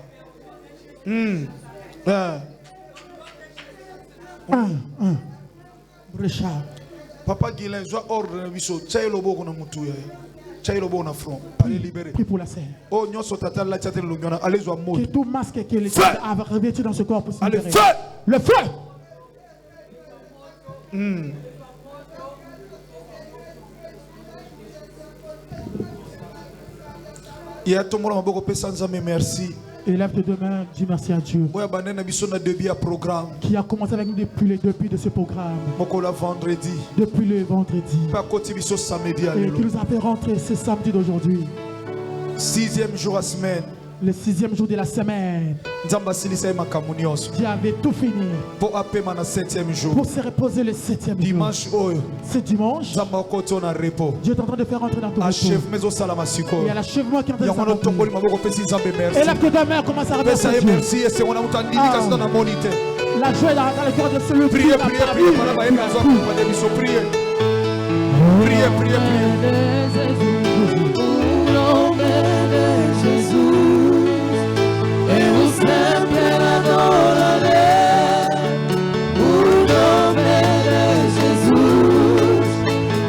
Richard. Papa Guilain, je ordre de biso. Tchaï lobo qu'on a moutué. Tchaï lobo na front. Allez libérer. Prie pour la scène. Oh, nyon so tata la tchatel longiona. Allez zo mot. Que tout masque que les a revêtu dans ce corps pour se libérer. Allez, feu! Le feu! Merci. Élève tes deux mains, dis merci à Dieu. Qui a commencé avec nous depuis le début de ce programme. Depuis le vendredi. Et qui nous a fait rentrer ce samedi d'aujourd'hui. 6e jour à semaine. Le 6e jour de la semaine. Dieu avait tout fini. Pour se reposer le 7e dimanche. Ce dimanche, Dieu est en train de faire rentrer dans ton repos. Il y a l'achèvement qui est en train de faire. Et là que demain commence à remercier Dieu. La joie est dans le cœur de celui qui n'a pas Priez. Sempre adoraré o nome de Jesus.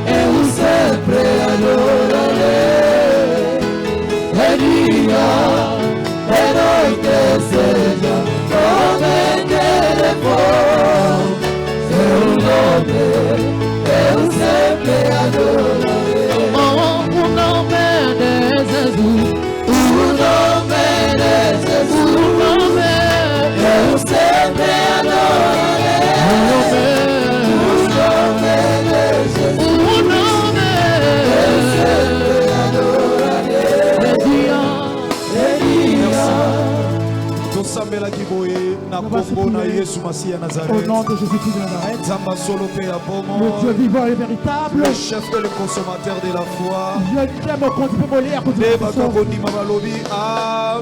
Eu sempre adoraré. É dia, é noite, seja como telefone. Seu nome eu sempre adoraré. Au nom de Jésus-Christ de Nazareth. Le Dieu vivant et véritable. Le chef et le consommateur de la foi. Je t'aime au compte de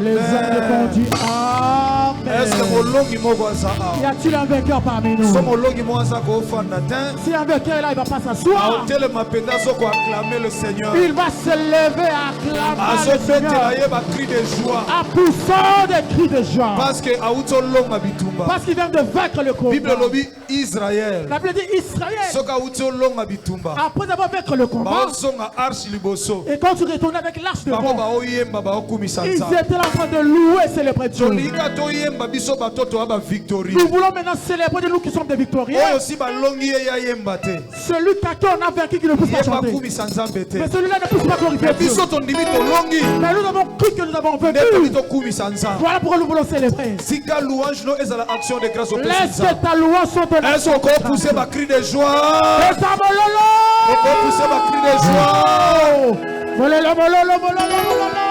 les hommes répondent Amen. Y a-t-il un vainqueur parmi nous? Si un vainqueur est là, il va pas s'asseoir. Il va se lever à acclamer le Seigneur. À poussant des cris de joie. Parce qu'il vient de vaincre le combat. Israël. La Bible dit Israël. Après avoir vaincu le combat. Et quand tu retournes avec l'arche de Dieu, ils étaient en train de louer et célébrer Dieu. Nous voulons maintenant célébrer de nous qui sommes des victorieux. Celui qu'à qui on a vaincu qui ne peut pas chanter. Mais celui-là ne peut pas glorifier Dieu. Mais nous avons cru que nous avons vaincu. Voilà pourquoi nous voulons célébrer. Laisse que ta louange soit ton est-ce qu'on peut pousser ma cri de joie? Et ça mololo! On peut pousser ma cri de joie. Mololo, mololo, mololo, mololo.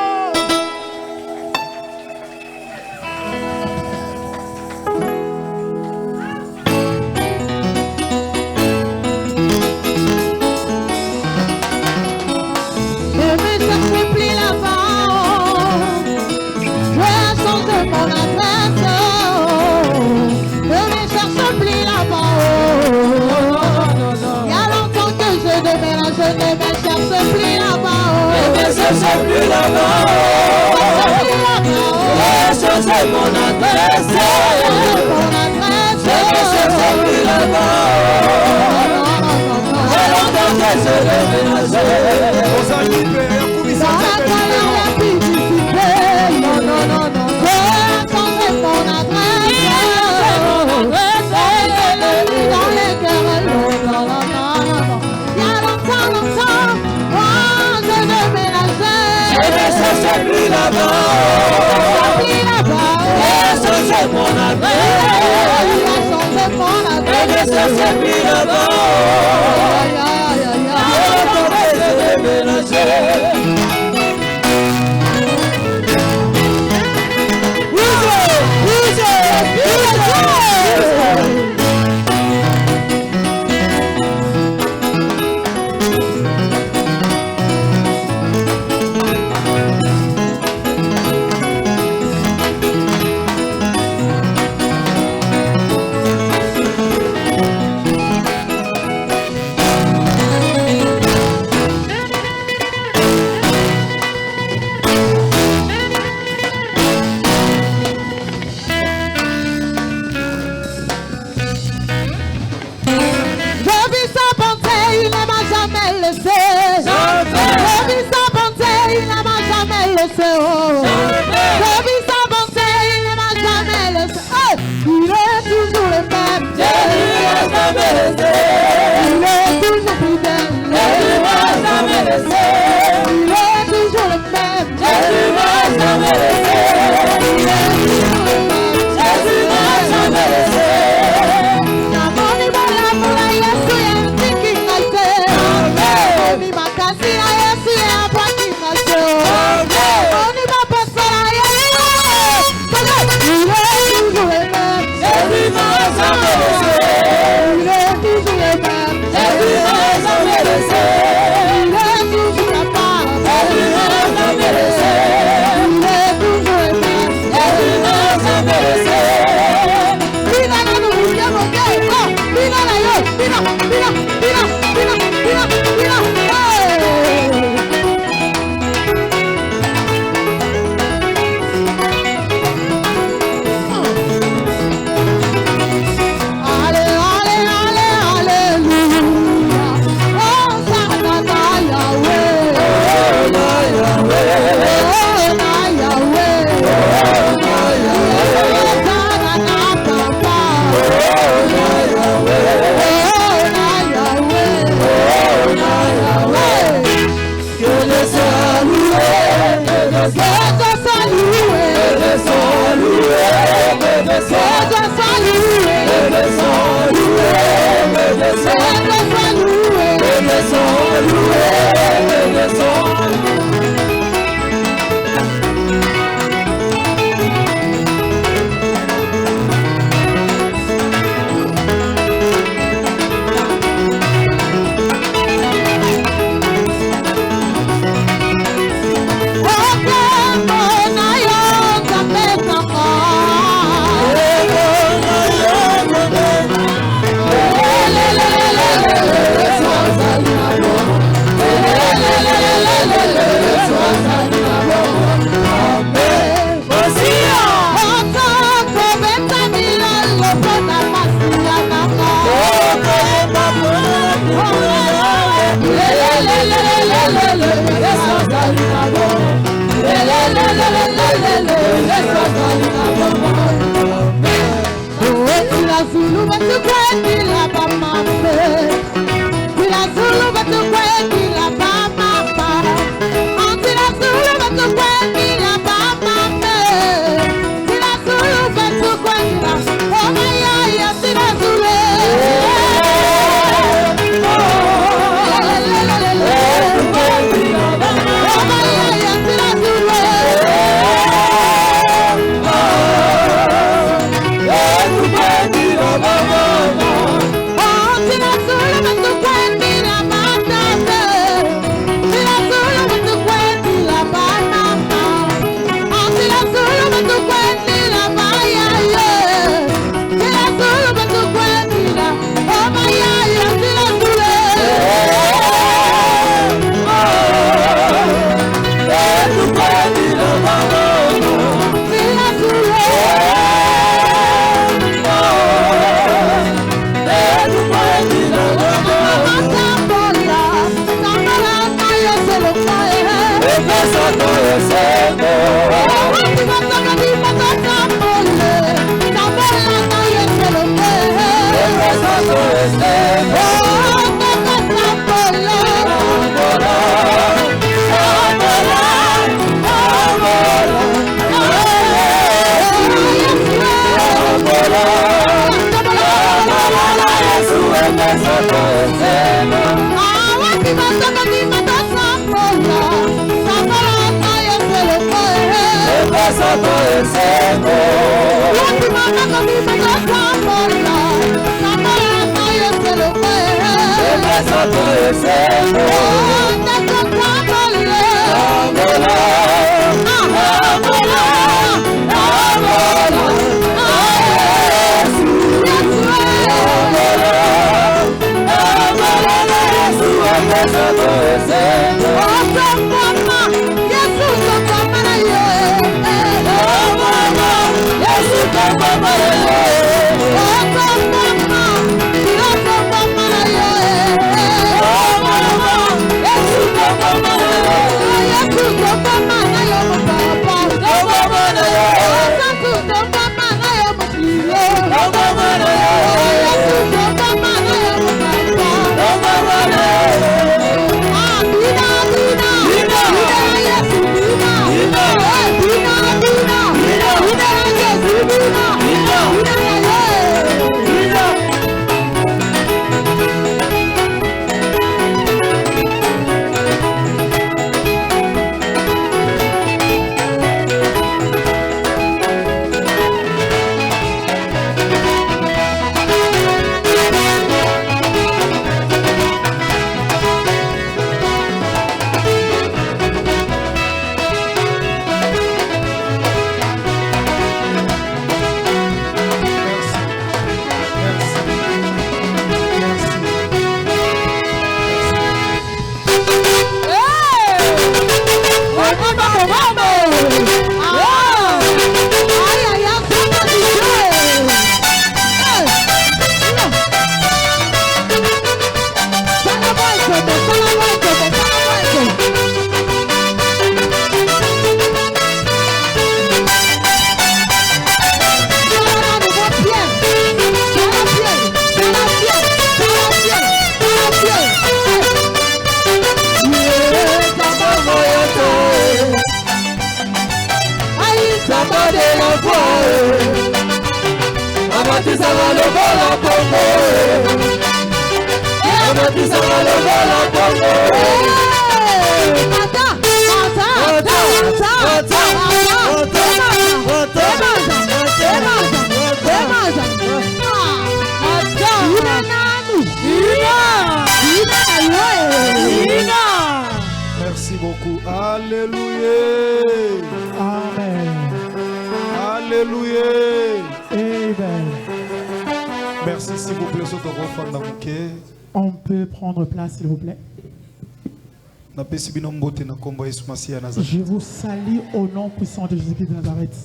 C'est plus là-bas, c'est mon adresse, c'est plus là-bas, c'est plus là-bas, c'est mon adresse, c'est plus là-bas, Merci beaucoup. Alléluia. Amen. Alléluia. Amen. Merci, s'il vous plaît. On peut prendre place, s'il vous plaît. Je vous salue au nom puissant de Jésus-Christ de Nazareth.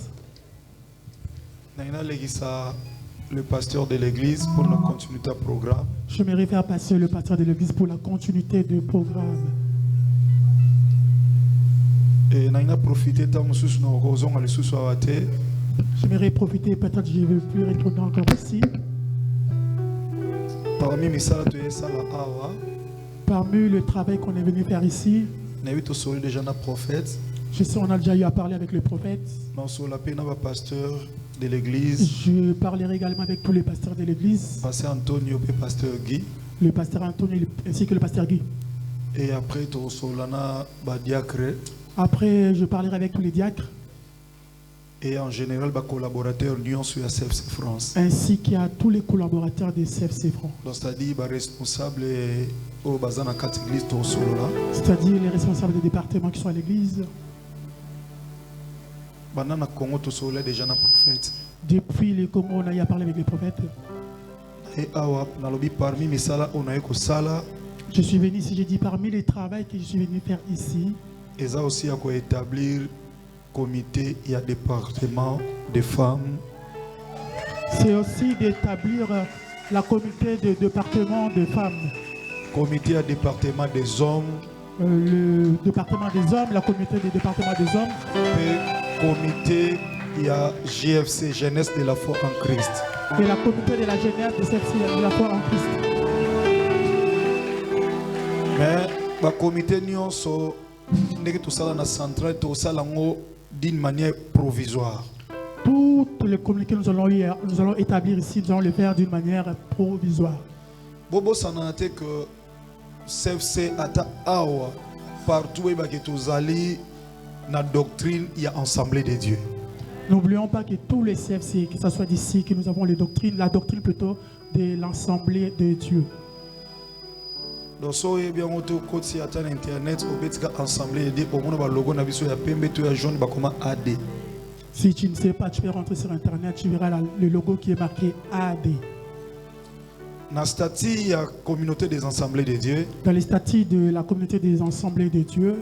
Le pasteur de l'église pour la continuité du programme. Je me réfère passer le pasteur de l'église pour la continuité du programme. Et naina profiter tant mususu na kozonga lisusu awate. J'aimerais profiter, peut-être je ne vais plus retourner encore ici. Parmi le travail qu'on est venu faire ici, je sais on a déjà eu à parler avec le prophète. Je parlerai également avec tous les pasteurs de l'église. Pasteur Antonio et pasteur Guy. Le pasteur Antonio ainsi que le pasteur Guy. Et après, je parlerai avec tous les diacres. Et en général, les collaborateurs de CFC France. Ainsi qu'à tous les collaborateurs de CFC France. C'est-à-dire les responsables C'est-à-dire les responsables des départements qui sont à l'église. Depuis le Congo, on a eu à parler avec les prophètes. Je suis venu ici, j'ai dit parmi les travaux que je suis venu faire ici. Et ça aussi à établir comité et département des femmes. C'est aussi d'établir la comité de département des femmes. Comité à département des hommes. Le département des hommes, la comité des départements des hommes. Et comité il y a JFC, Jeunesse de la foi en Christ. Et la comité de la jeunesse de la foi en Christ. Mais le comité nous so tout ça dans centrale tout ça d'une manière provisoire. Toutes les communiqués que nous allons établir ici, nous allons le faire d'une manière provisoire. Bobo sanate que CFC ata awa partout où que tous allez na doctrine il y a assemblée de Dieu. N'oublions pas que tous les CFC, que ce soit d'ici, que nous avons les doctrines, la doctrine plutôt de l'assemblée de Dieu. Donc, si vous avez bien côté internet, vous pouvez assemblée de Dieu. Au moins, le logo nabiso ya pembe to ya jaune bakoma AD. Si tu ne sais pas, tu peux rentrer sur internet, tu verras le logo qui est marqué AD. Dans le statut, il y a la communauté des assemblées de Dieu. Dans les statuts de la communauté des assemblées de Dieu.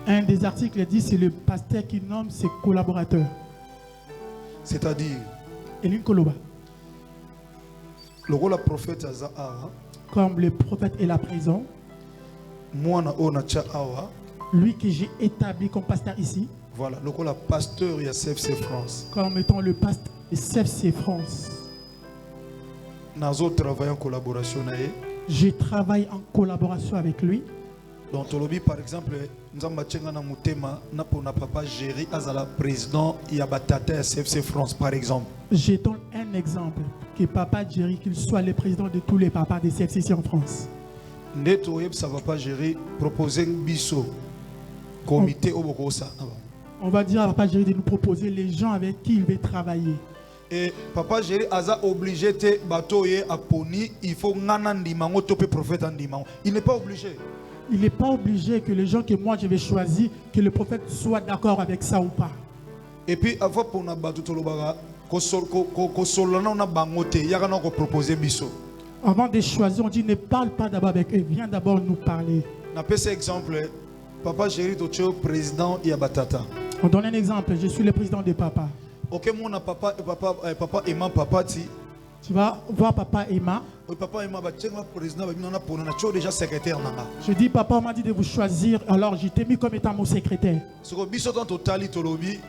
Un des articles dit c'est le pasteur qui nomme ses collaborateurs. C'est-à-dire, comme le prophète est la prison, lui que j'ai établi comme pasteur ici. Voilà, le pasteur il y a CFC France. Comme étant le pasteur de CFC France. Nous travaillons en collaboration. Je travaille en collaboration avec lui. Donc, par exemple, nous avons papa Géry Azala président Yabatata CFC France, par exemple. Je donne un exemple que papa Géry, qu'il soit le président de tous les papas de CFC en France. Ça va pas gérer proposer un biso comité au Bokosa. On va dire à papa Géry de nous proposer les gens avec qui il veut travailler. Et papa Géry a obligé de batoyer à Pony, il faut nanandimango topé prophète andimango. Il n'est pas obligé. Il n'est pas obligé que les gens que moi je vais choisir, que le prophète soit d'accord avec ça ou pas. Et puis avant pour na batu tolobaga ko solana on a bangoté, ya kana ko proposer biso. Avant de choisir, on dit ne parle pas d'abord avec eux, viens d'abord nous parler. Na pese exemple, papa Géry Tocho président Yabatata. On donne un exemple, je suis le président de papa. Ok, mon papa Emma papa ti. Tu vas voir papa Emma. Oui, papa Emma président déjà secrétaire nanga. Je dis papa on m'a dit de vous choisir, alors je t'ai mis comme étant mon secrétaire. Ce que biso dans totali tolobi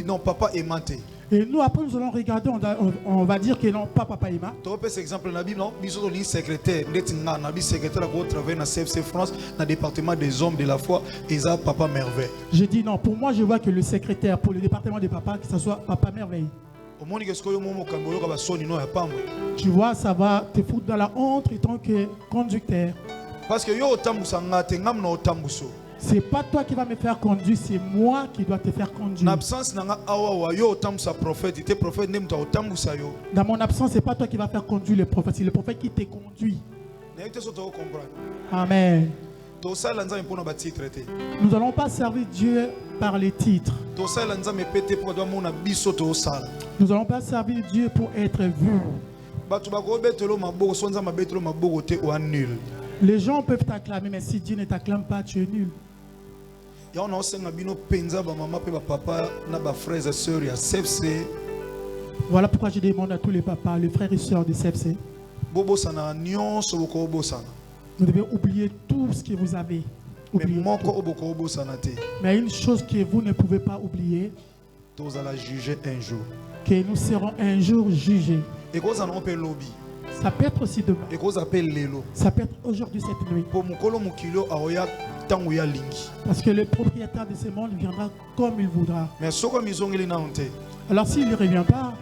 non papa Emma te. Et nous après nous allons regarder, on va dire que non pas papa Emma. Tu vois cet exemple la Bible non biso dans secrétaire ndetinga na bi secrétaire à travailler dans CFC France dans le département des hommes de la foi et ça papa merveille. Je dis non, pour moi je vois que le secrétaire pour le département des papas que ce soit papa merveille. Tu vois, ça va te foutre dans la honte en tant que conducteur. Parce que c'est pas toi qui vas me faire conduire, c'est moi qui dois te faire conduire. Dans mon absence, c'est pas toi qui vas faire conduire le prophète, c'est le prophète qui te conduit. Amen. Nous n'allons pas servir Dieu par les titres. Nous n'allons pas servir Dieu pour être vus. Les gens peuvent t'acclamer, mais si Dieu ne t'acclame pas, tu es nul. Voilà pourquoi je demande à tous les papas, les frères et sœurs de CFC. Vous devez oublier tout ce que vous avez. Mais une chose que vous ne pouvez pas oublier, que nous serons un jour jugés. Ça peut être aussi demain. Ça peut être aujourd'hui, cette nuit. Parce que le propriétaire de ce monde viendra comme il voudra. Alors s'il ne revient pas,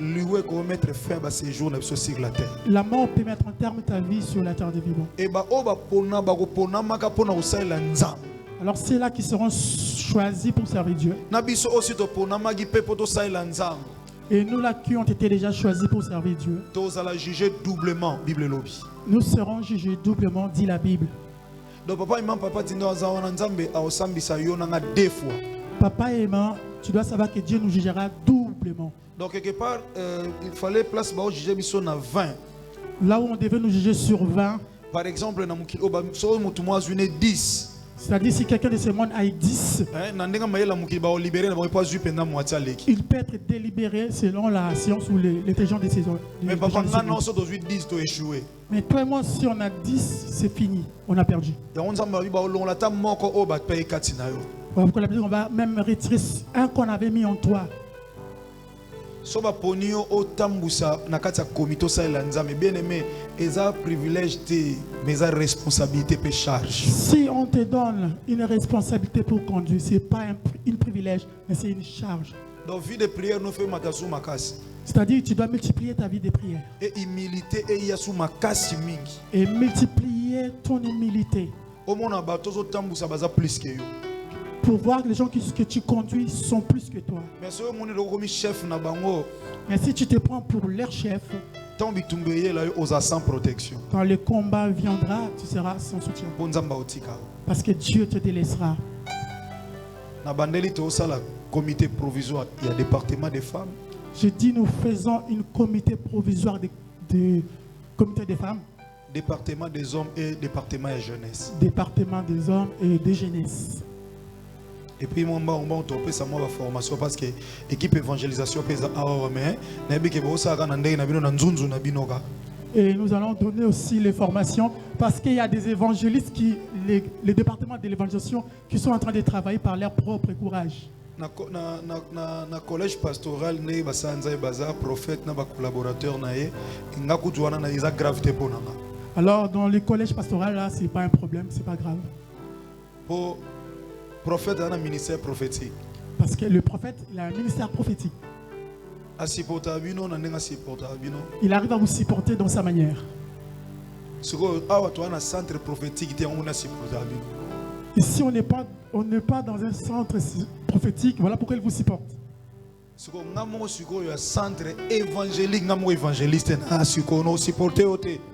la mort peut mettre en terme ta vie sur la terre des vivants. Alors c'est là qui seront choisis pour servir Dieu. Et nous là qui ont été déjà choisis pour servir Dieu, nous serons jugés doublement, dit la Bible. Papa et maman, tu dois savoir que Dieu nous jugera doublement. Donc quelque part, il fallait place pour juger na 20. Là où on devait nous juger sur 20. Par exemple, na 10. C'est-à-dire si quelqu'un de ce monde a 10, il peut être délibéré selon la science ou l'intelligence de ses hommes. Mais toi et moi, si on a 10, c'est fini. On a perdu. On va même retirer un qu'on avait mis en toi. Si on te donne une responsabilité pour conduire, ce n'est pas un privilège, mais c'est une charge. C'est-à-dire que tu dois multiplier ta vie de prière. Et multiplier ton humilité. Pour voir que les gens que tu conduis sont plus que toi. Mais si tu te prends pour leur chef, quand le combat viendra, tu seras sans soutien. Parce que Dieu te délaissera. Comité provisoire, il y a département des femmes. Je dis nous faisons une comité provisoire de comité des femmes. Département des hommes et département de jeunesse. Département des hommes et de jeunesse. Et puis on va ça la formation parce que l'équipe évangélisation et nous allons donner aussi les formations parce qu'il y a des évangélistes les départements de l'évangélisation qui sont en train de travailler par leur propre courage. Na collège pastoral ne basanza baza prophète na ba collaborateur na ye ngakutwana na isa gravité ponanga. Alors dans les collèges pastoral là c'est pas un problème, c'est pas grave. Pour prophète a un ministère prophétique. Parce que le prophète il a un ministère prophétique. Il arrive à vous supporter dans sa manière. Ici on n'est pas dans un centre prophétique, voilà pourquoi il vous supporte.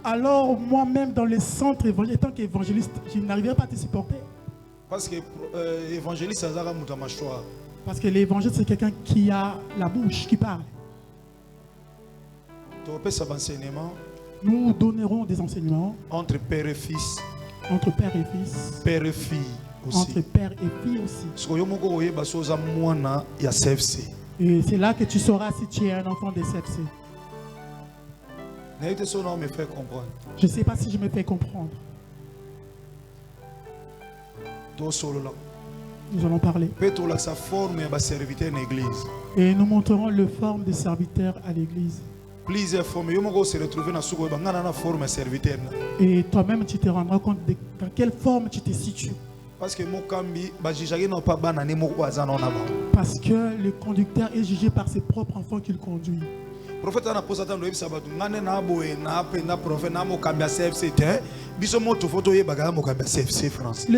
Alors moi-même dans le centre évangélique, tant qu'évangéliste, je n'arriverai pas à te supporter. Parce que l'évangéliste parce que l'évangile c'est quelqu'un qui a la bouche, qui parle. Nous donnerons des enseignements entre père et fils. Entre père et fils. Père et fille aussi. Entre père et fille aussi. Et c'est là que tu sauras si tu es un enfant de CFC. Je ne sais pas si je me fais comprendre. Nous allons parler. Et nous montrerons le forme de serviteur à l'église. Et toi-même tu te rendras compte de dans quelle forme tu te situes. Parce que le conducteur est jugé par ses propres enfants qu'il conduit. Le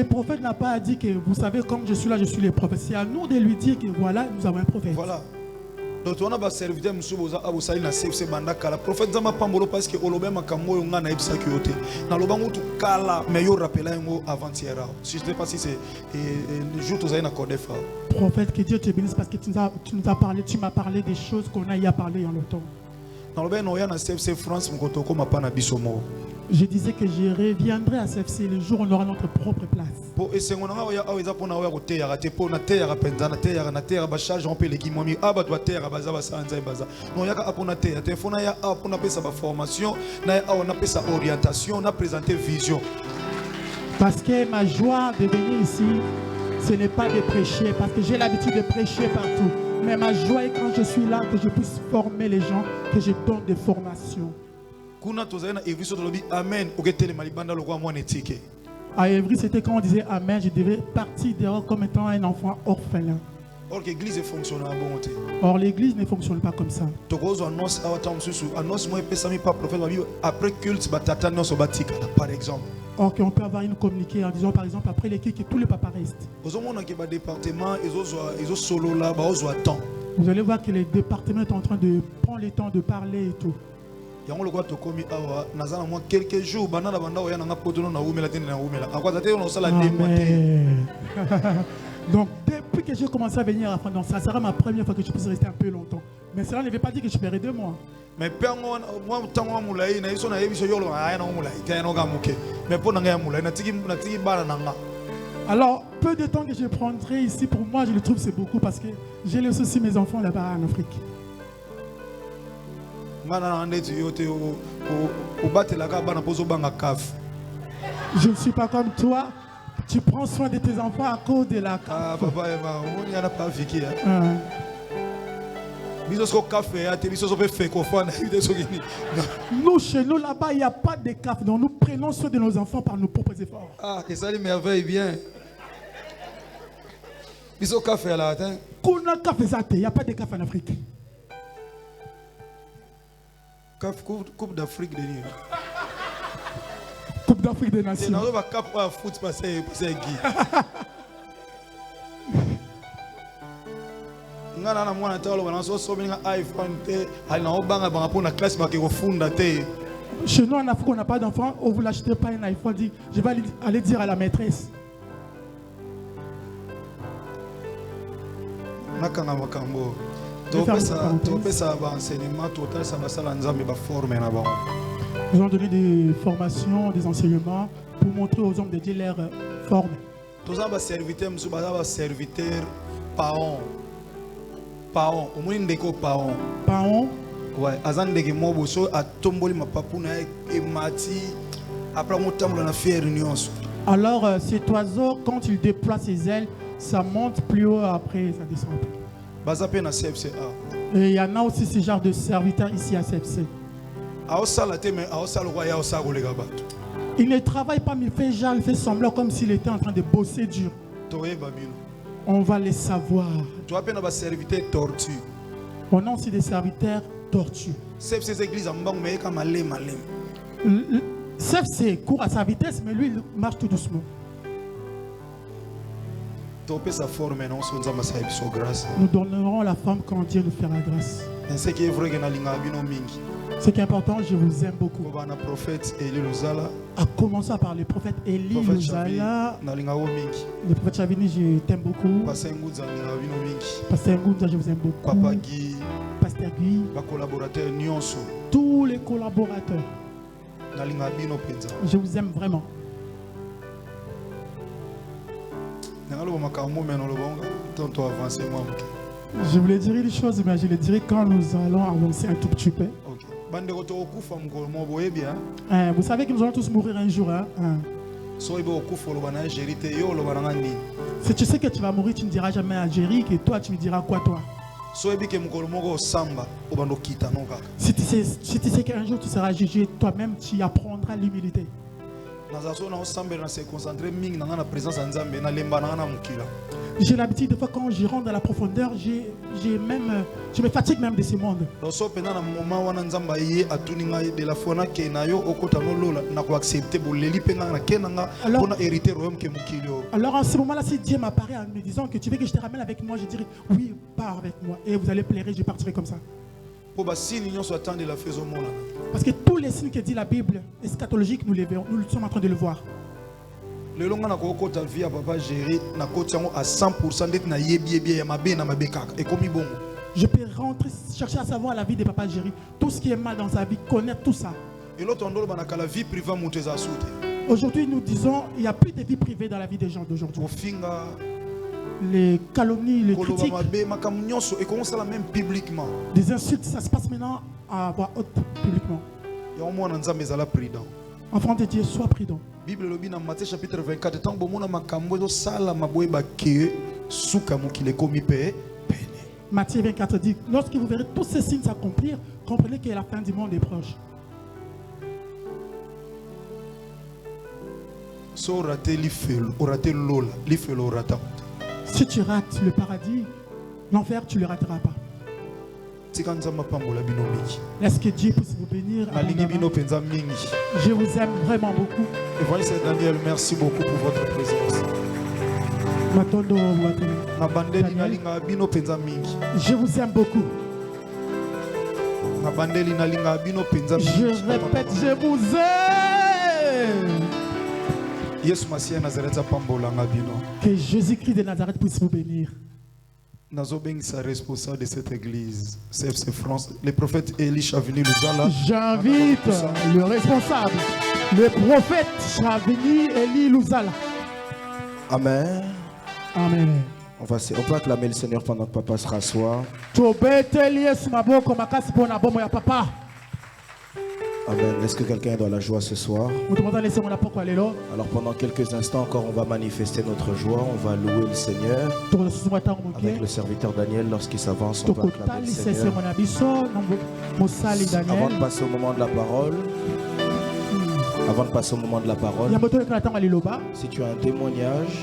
prophète n'a pas dit que vous savez comme je suis là, je suis le prophète. C'est à nous de lui dire que voilà, nous avons un prophète. Voilà. Donc on a ba serviteur musubo za abosali na CFC bandaka la prophète zama pambolo parce que olobe makambo yo ngana ibisa kyote na lobango tu kala mais yo rappela ngo avant-hier. Si je ne sais pas si c'est le jour où na Codefa. Prophète, que Dieu te bénisse parce que tu nous as parlé, tu m'as parlé des choses qu'on a y a parlé en longtemps. Na lobe no ya na CFC France mkotoko mapana bisomo. Je disais que je reviendrai à CFC le jour où on aura notre propre place. Parce que ma joie de venir ici, ce n'est pas de prêcher, parce que j'ai l'habitude de prêcher partout. Mais ma joie est quand je suis là, que je puisse former les gens, que je donne des formations. À Évry, c'était quand on disait Amen, je devais partir dehors comme étant un enfant orphelin. Or l'église fonctionne à bon côté. Or l'église ne fonctionne pas comme ça. Après culte, par exemple. Or qu'on peut avoir une communiqué en disant par exemple après les cultes que tous les papas restent. Vous allez voir que les départements sont en train de prendre le temps de parler et tout. Quelques jours, donc depuis que j'ai commencé à venir à France, ça sera ma première fois que je puisse rester un peu longtemps. Mais cela ne veut pas dire que je ferai 2 mois. Alors, peu de temps que je prendrai ici, pour moi, je le trouve c'est beaucoup parce que j'ai laissé aussi mes enfants là-bas en Afrique. Je ne suis pas comme toi. Tu prends soin de tes enfants à cause de la CAF. Ah, papa, on n'y a pas vécu. Nous, chez nous, là-bas, il n'y a pas de CAF. Donc, nous prenons soin de nos enfants par nos propres efforts. Ah, et ça, les merveilles, bien. Il y a café là, hein? Il n'y a pas de CAF en Afrique. Coupe d'Afrique de nuit. Coupe d'Afrique des Nations. Chez nous en Afrique, on n'a pas d'enfant. On ne vous l'achetez pas un iPhone. Je vais aller dire à la maîtresse. Nous avons donné des formations, des enseignements pour montrer aux hommes de Dieu leur forme. Tous les serviteurs, serviteurs, parents. Parents, au moins des parents. Parents. Ouais, azan de mobo so a tomboli ma papuna et mati après on tombe dans la fière union. Alors cet oiseau quand il déploie ses ailes, ça monte plus haut après ça descend. Bazapé na CFCA. Et il y en a aussi ce genre de serviteurs ici à CFC. Il ne travaille pas mais il fait semblant comme s'il était en train de bosser dur. On va les savoir. Tu as un serviteur tortue. On a aussi des serviteurs tortues. CFC court à sa vitesse, mais lui, il marche tout doucement. Nous donnerons la forme quand Dieu nous fera grâce. Ce qui est important, je vous aime beaucoup. À commencer par le prophète Élie Luzala. Le prophète Chavini, je t'aime beaucoup. Pasteur Ngunda, je vous aime beaucoup. Papa Guy. Pasteur Guy. Tous les collaborateurs. Je vous aime vraiment. Je voulais dire une chose, mais je le dirai quand nous allons avancer un tout petit peu. Vous savez que nous allons tous mourir un jour. Hein? Si tu sais que tu vas mourir, tu ne diras jamais à Algérie, et toi, tu me diras quoi, toi? Si tu sais qu'un jour tu seras jugé, toi-même, tu apprendras l'humilité. J'ai l'habitude de fois quand je rentre dans la profondeur, je me fatigue même de ce monde. Alors en ce moment-là, si Dieu m'apparaît en me disant que tu veux que je te ramène avec moi, je dirais oui, pars avec moi. Et vous allez pleurer, je partirai comme ça. Parce que tous les signes que dit la Bible eschatologique, nous sommes en train de le voir. Je peux rentrer, chercher à savoir la vie de Papa Jerry. Tout ce qui est mal dans sa vie, connaître tout ça. Aujourd'hui, nous disons il n'y a plus de vie privée dans la vie des gens d'aujourd'hui. Les calomnies, les critiques, des insultes, ça se passe maintenant à voix haute publiquement. Enfant de Dieu, sois prudent. Bible lobi na Matthieu chapitre 24 tant bomona makambo zo sala maboyeba ke suka mukile komi pe pene. Matthieu 24 dit lorsque vous verrez tous ces signes s'accomplir, comprenez que la fin du monde est proche. So raté l'ifelo, raté lola, l'ifelo rata. Si tu rates le paradis, l'enfer tu ne le rateras pas. Est-ce que Dieu puisse vous bénir? Je vous aime vraiment beaucoup. Et voyez, c'est Daniel, merci beaucoup pour votre présence. Je vous aime beaucoup. Je répète, je vous aime. Que Jésus-Christ de Nazareth puisse vous bénir. Responsable de cette église, CFC France, le prophète Eli Chavini Luzala. J'invite le responsable, le prophète Chavini Eli Luzala. Amen. Amen. On peut acclamer le Seigneur pendant que papa se rassoit. Amen. Est-ce que quelqu'un est dans la joie ce soir? Alors pendant quelques instants encore, on va manifester notre joie. On va louer le Seigneur avec le serviteur Daniel lorsqu'il s'avance. On va acclamer le Seigneur. Avant de passer au moment de la parole, si tu as un témoignage,